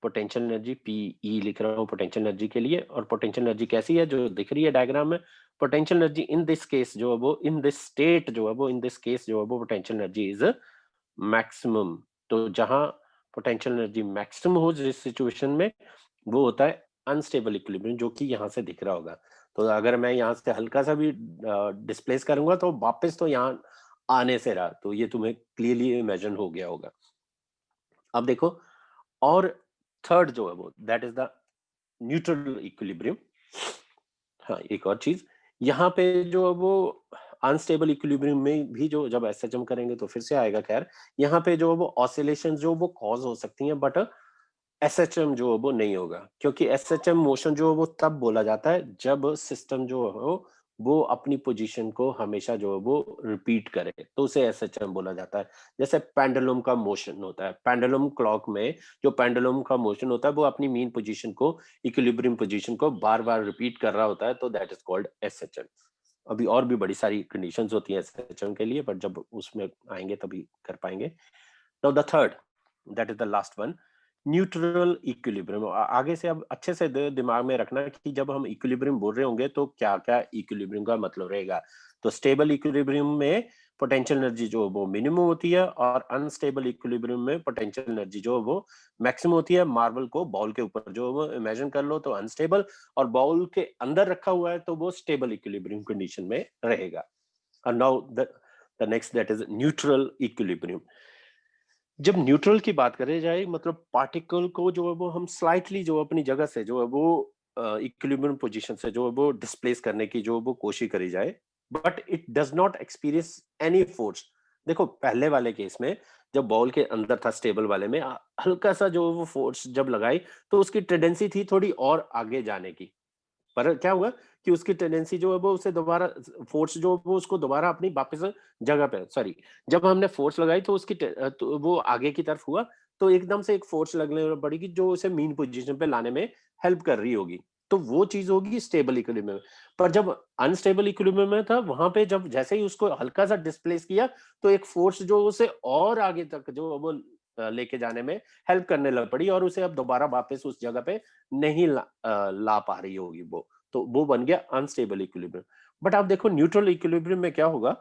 पोटेंशियल एनर्जी पीई लिख रहा हूँ पोटेंशियल एनर्जी के लिए, और पोटेंशियल एनर्जी कैसी है जो दिख रही है डायग्राम में, potential energy in this case जो है वो इन दिस स्टेट जो है वो इन दिस केस जो है वो पोटेंशियल एनर्जी इज मैक्सिमम। तो जहां पोटेंशियल एनर्जी मैक्सिमम हो जिस सिचुएशन में, वो होता है अनस्टेबल इक्विलिब्रियम, जो कि यहाँ से दिख रहा होगा। तो अगर मैं यहाँ से हल्का सा भी डिस्प्लेस करूंगा तो वापस तो यहाँ आने से रहा, तो ये तुम्हें क्लियरली इमेजिन हो गया होगा। अब देखो, और थर्ड जो है वो that is the neutral equilibrium. हाँ, एक और चीज यहाँ पे जो है वो अनस्टेबल इक्विलिब्रियम में भी जो जब एसएचएम करेंगे तो फिर से आएगा, खैर यहाँ पे जो है वो ऑसिलेशन जो वो कॉज हो सकती हैं, बट एसएचएम जो है वो नहीं होगा, क्योंकि एसएचएम मोशन जो है वो तब बोला जाता है जब सिस्टम जो है वो अपनी पोजीशन को हमेशा जो है वो रिपीट करे, तो उसे एसएचएम बोला जाता है। जैसे पेंडुलम का मोशन होता है, पेंडुलम क्लॉक में जो पेंडुलम का मोशन होता है वो अपनी मीन पोजीशन को, इक्विलिब्रियम पोजीशन को बार बार रिपीट कर रहा होता है, तो दैट इज कॉल्ड एसएचएम। अभी और भी बड़ी सारी कंडीशंस होती हैं एसएचएम के लिए, बट जब उसमें आएंगे तभी कर पाएंगे। Now the third, that is the last one, neutral equilibrium. आगे से अब अच्छे से दिमाग में रखना कि जब हम इक्विलिब्रियम बोल रहे होंगे तो क्या क्या इक्विलिब्रियम का मतलब रहेगा। तो स्टेबल इक्विलिब्रियम में पोटेंशियल एनर्जी जो वो मिनिमम होती है, और अनस्टेबल इक्विलिब्रियम में पोटेंशियल एनर्जी जो वो मैक्सिमम होती है। मार्बल को बॉल के ऊपर जो वो इमेजिन कर लो तो अनस्टेबल, और बॉल के अंदर रखा हुआ है तो वो स्टेबल इक्विलिब्रियम कंडीशन में रहेगा। और now the next that is neutral equilibrium. जब न्यूट्रल की बात करें जाए, मतलब पार्टिकल को जो है वो हम स्लाइटली जो अपनी जगह से जो है वो इक्विलिब्रियम पोजीशन से जो है वो डिस्प्लेस करने की जो वो कोशिश करी जाए, but it does not experience any force. देखो पहले वाले केस में जब बॉल के अंदर था स्टेबल वाले में, हल्का सा जो वो फोर्स जब लगाई तो उसकी टेंडेंसी थी थोड़ी और आगे जाने की, पर क्या हुआ कि उसकी टेंडेंसी जो है वो उसे दोबारा फोर्स जो वो उसको दोबारा अपनी वापस जगह पे, सॉरी, जब हमने फोर्स लगाई तो उसकी तो वो आगे की तरफ हुआ, तो एकदम से एक फोर्स लगने पड़ेगी जो उसे मीन पोजीशन पे लाने में हेल्प कर रही होगी, तो वो चीज होगी स्टेबल इक्विलिब्रियम में। पर जब अनस्टेबल इक्विलिब्रियम में था, वहां पे जब जैसे ही उसको हल्का सा डिस्प्लेस किया, तो एक फोर्स जो उसे और आगे तक जो वो लेके जाने में हेल्प करने लग पड़ी, और उसे अब दोबारा वापस उस जगह पे नहीं ला पा रही होगी वो, तो वो बन गया अनस्टेबल इक्विलिब्रियम। बट आप देखो न्यूट्रल इक्विलिब्रियम में क्या होगा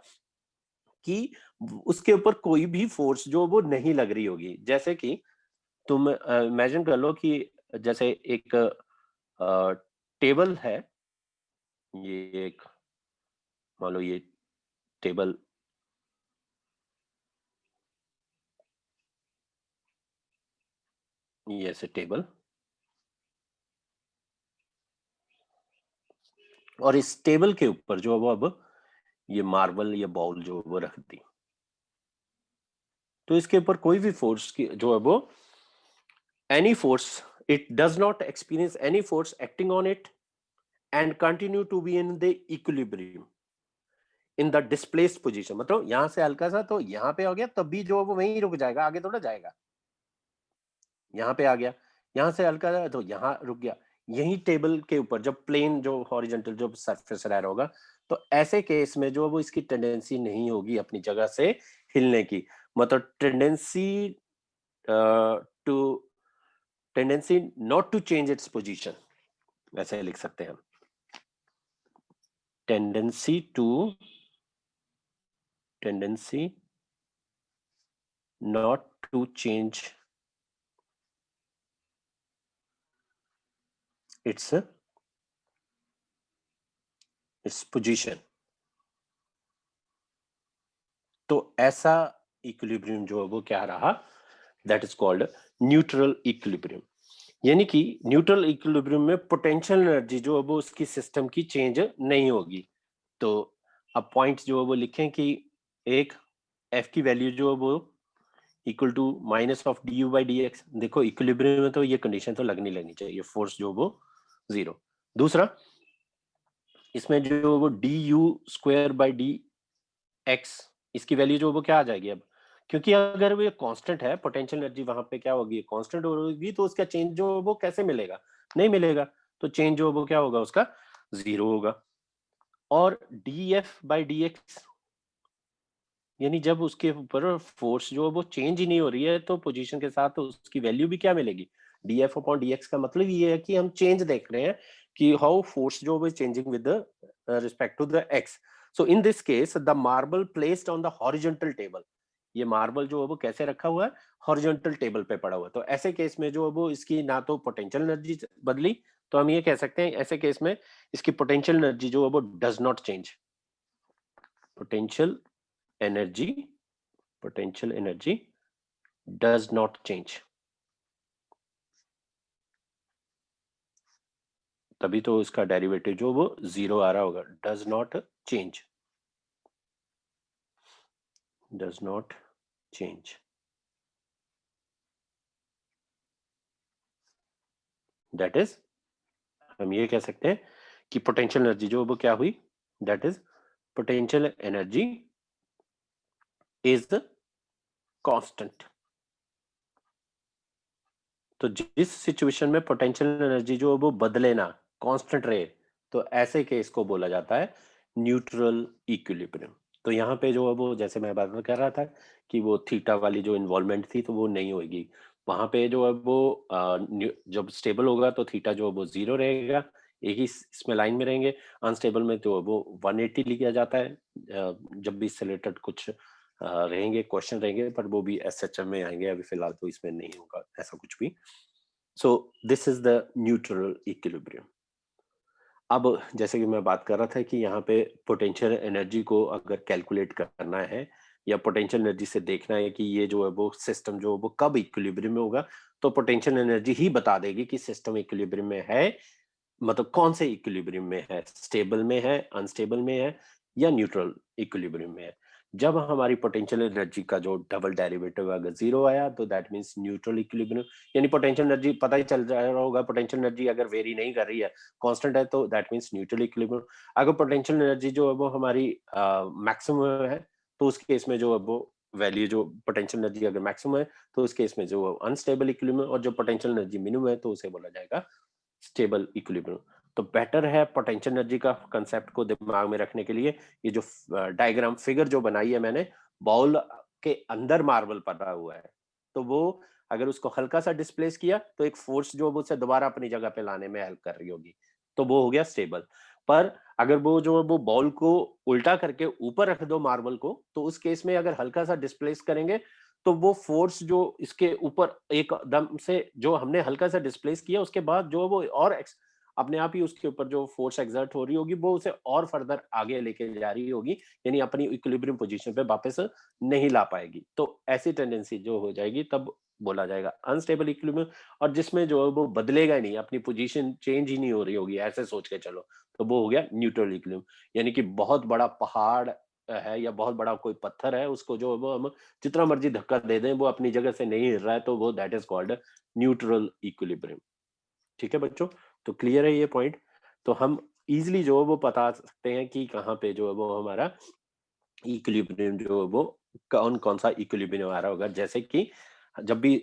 कि उसके ऊपर कोई भी फोर्स जो वो नहीं लग रही होगी। जैसे कि तुम इमेजिन कर लो कि जैसे एक टेबल है, ये एक, मान लो ये टेबल, ये ऐसे टेबल, और इस टेबल के ऊपर जो है वो अब ये मार्बल या बॉल जो है वो रख दी, तो इसके ऊपर कोई भी फोर्स की जो है वो any force, it does not experience any force acting on it and continue to be in the equilibrium in the displaced position। मतलब यहां से हल्का सा तो यहां पे हो गया, तब भी जो है वो वहीं रुक जाएगा, आगे थोड़ा जाएगा। यहाँ पे आ गया, यहाँ से हल्का सा तो यहाँ रुक गया। यही टेबल के ऊपर जब प्लेन जो हॉरिजॉन्टल जो सरफेस रह रहा होगा, तो ऐसे केस में जो वो इसकी टेंडेंसी नहीं होगी अपनी जगह से हिलने की। मतलब to tendency not to change its position, वैसे लिख सकते हैं हम। Tendency not to change its position. तो ऐसा इक्विलिब्रियम जो है वो क्या रहा, that is called neutral equilibrium. यानी कि न्यूट्रल इक्विलिब्रियम में पोटेंशियल एनर्जी जो है वो उसकी सिस्टम की चेंज नहीं होगी। तो अब पॉइंट जो है वो लिखें कि एक एफ की वैल्यू जो है वो equal to minus of d u by d x. देखो इक्विलिब्रियम में तो ये कंडीशन तो लगनी चाहिए, फोर्स जो वो जीरो। दूसरा, इसमें जो वो D you square by d x, इसकी वैल्यू जो वो क्या आ जाएगी अब, क्योंकि अगर वो कांस्टेंट है, पोटेंशियल एनर्जी वहां पे क्या होगी, कांस्टेंट होगी, तो उसका चेंज जो वो कैसे मिलेगा, नहीं मिलेगा। तो चेंज जो वो क्या होगा, उसका जीरो होगा। और D F by d x, यानी जब उसके ऊपर फोर्स जो वो चेंज ही नहीं हो रही है, तो पोजीशन के साथ तो उसकी वैल्यू भी क्या मिलेगी, D F upon d x. का मतलब ये है कि हम चेंज देख रहे हैं कि हाउ फोर्स जो वो changing with respect to the x. So in this case the marble placed on the horizontal table, ये मार्बल जो है वो कैसे रखा हुआ है, हॉरिजॉन्टल टेबल पे पड़ा हुआ है। तो ऐसे केस में जो है वो इसकी ना तो पोटेंशियल एनर्जी बदली, तो हम ये कह सकते हैं ऐसे केस में इसकी पोटेंशियल एनर्जी जो है वो does not change. Potential energy potential energy does not change। तभी तो इसका डेरिवेटिव जो वो जीरो आ रहा होगा, does not change, does not change। That is, हम ये कह सकते हैं कि पोटेंशियल एनर्जी जो वो क्या हुई, that is potential energy is constant. तो जिस सिचुएशन में पोटेंशियल एनर्जी जो वो बदले ना, कांस्टेंट रहे, तो ऐसे केस को बोला जाता है न्यूट्रल इक्विलिब्रियम। तो यहाँ पे जो है वो, जैसे मैं बात कर रहा था कि वो थीटा वाली जो इन्वॉल्वमेंट थी, तो वो नहीं होगी वहां पे। जो है वो जब स्टेबल होगा तो थीटा जो है वो जीरो रहेगा, एक ही इसमें लाइन में रहेंगे। अनस्टेबल में तो वो 180 लिया जाता है, जब भी इससे रिलेटेड कुछ रहेंगे, क्वेश्चन रहेंगे, पर वो भी एसएचएम में आएंगे, अभी फिलहाल तो इसमें नहीं होगा ऐसा कुछ भी। So this is the neutral equilibrium. अब जैसे कि मैं बात कर रहा था कि यहाँ पे पोटेंशियल एनर्जी को अगर कैलकुलेट करना है, या पोटेंशियल एनर्जी से देखना है कि ये जो है वो सिस्टम जो है वो कब इक्विलिब्रियम में होगा, तो पोटेंशियल एनर्जी ही बता देगी कि सिस्टम इक्विलिब्रियम में है, मतलब कौन से इक्विलिब्रियम में है, स्टेबल में है, अनस्टेबल में है, या न्यूट्रल इक्विलिब्रियम में है। जब हमारी पोटेंशियल एनर्जी का जो डबल डेरिवेटिव अगर जीरो आया, तो दैट मींस न्यूट्रल इक्विलिब्रियम। यानी पोटेंशियल एनर्जी पता ही चल रहा होगा, पोटेंशियल एनर्जी अगर वेरी नहीं कर रही है, कांस्टेंट है, तो दैट मींस न्यूट्रल इक्विलिब्रियम। अगर पोटेंशियल एनर्जी जो है वो हमारी मैक्सिमम है, तो उस केस में जो है वो वैल्यू जो पोटेंशियल एनर्जी अगर मैक्सिमम है तो उस केस में जो अनस्टेबल इक्विलिब्रियम, और जो पोटेंशियल एनर्जी मिनिमम है तो उसे बोला जाएगा स्टेबल इक्विलिब्रियम। तो बेटर है पोटेंशियल एनर्जी का कंसेप्ट को दिमाग में रखने के लिए ये जो डायग्राम फिगर जो बनाई है मैंने, बाउल के अंदर मार्बल पड़ा हुआ है, तो वो अगर उसको हल्का सा डिस्प्लेस किया तो एक फोर्स जो वो उसे दोबारा अपनी जगह पे लाने में हेल्प कर रही होगी, तो वो हो गया स्टेबल। पर अगर वो बॉल को उल्टा करके ऊपर रख दो मार्बल को, तो उस केस में अगर हल्का सा डिस्प्लेस करेंगे तो वो फोर्स जो इसके ऊपर एकदम से जो हमने हल्का सा डिस्प्लेस किया उसके बाद जो वो और अपने आप ही उसके ऊपर जो फोर्स एक्सर्ट हो रही होगी वो उसे और फर्दर आगे लेके जा रही होगी, यानी अपनी इक्विलिब्रियम पोजीशन पे वापस नहीं ला पाएगी। तो ऐसी टेंडेंसी जो हो जाएगी तब बोला जाएगा अनस्टेबल इक्विलिब्रियम, और जिसमें जो है वो बदलेगा ही नहीं, अपनी पोजीशन चेंज ही नहीं हो रही होगी, ऐसे सोच के चलो, तो वो हो गया न्यूट्रल इक्विलिब्रियम। यानी कि बहुत बड़ा पहाड़ है या बहुत बड़ा कोई पत्थर है, उसको जो वो हम जितना मर्जी धक्का दे दें वो अपनी जगह से नहीं हिल रहा है, तो वो that is called neutral equilibrium. ठीक है बच्चों, तो क्लियर है ये पॉइंट। तो हम इजिली जो है वो बता सकते हैं कि कहाँ पे जो है वो हमारा इक्विलिब्रियम जो है वो कौन कौन सा इक्विलिब्रियम आ रहा होगा। जैसे कि जब भी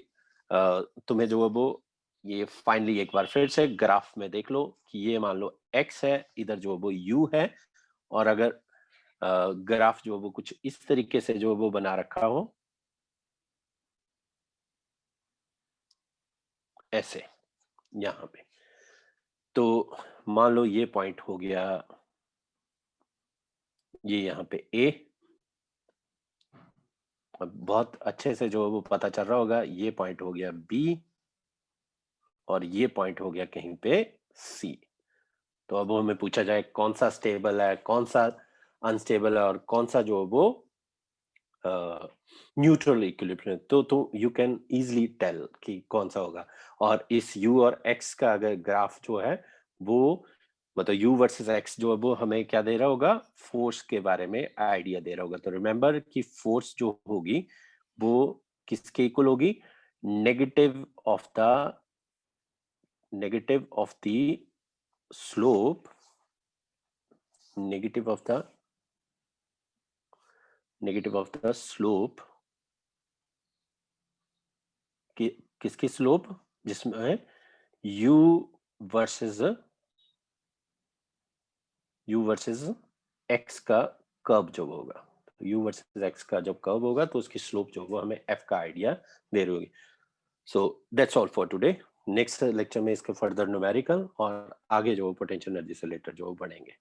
तुम्हें जो है वो ये फाइनली एक बार फिर से ग्राफ में देख लो कि ये मान लो x है, इधर जो है वो u है, और अगर ग्राफ जो है वो कुछ इस तरीके से जो है वो बना रखा हो ऐसे यहाँ पे, तो मान लो ये पॉइंट हो गया, ये यहाँ पे A, अब बहुत अच्छे से जो है वो पता चल रहा होगा, ये पॉइंट हो गया B, और ये पॉइंट हो गया कहीं पे C। तो अब हमें पूछा जाए कौन सा स्टेबल है, कौन सा अनस्टेबल है, और कौन सा जो है वो न्यूट्रल इक्विलिब्रियम, तो यू कैन इजीली टेल कि कौन सा होगा। और इस u और x का अगर ग्राफ जो है वो मतलब u वर्सेस x जो है वो हमें क्या दे रहा होगा, फोर्स के बारे में आइडिया दे रहा होगा। तो रिमेंबर कि फोर्स जो होगी वो किसके इक्वल होगी, negative of the slope, negative of the slope कि किसकी स्लोप, जिसमें u वर्सेस x का कर्व जो होगा, u वर्सेस x का जब कर्व होगा तो उसकी स्लोप जो वो हमें f का आइडिया दे रही होगी। So that's all for today. Next lecture में इसके फर्दर न्यूमेरिकल और आगे जो पोटेंशियल एनर्जी से रिलेटेड जो बढ़ेंगे।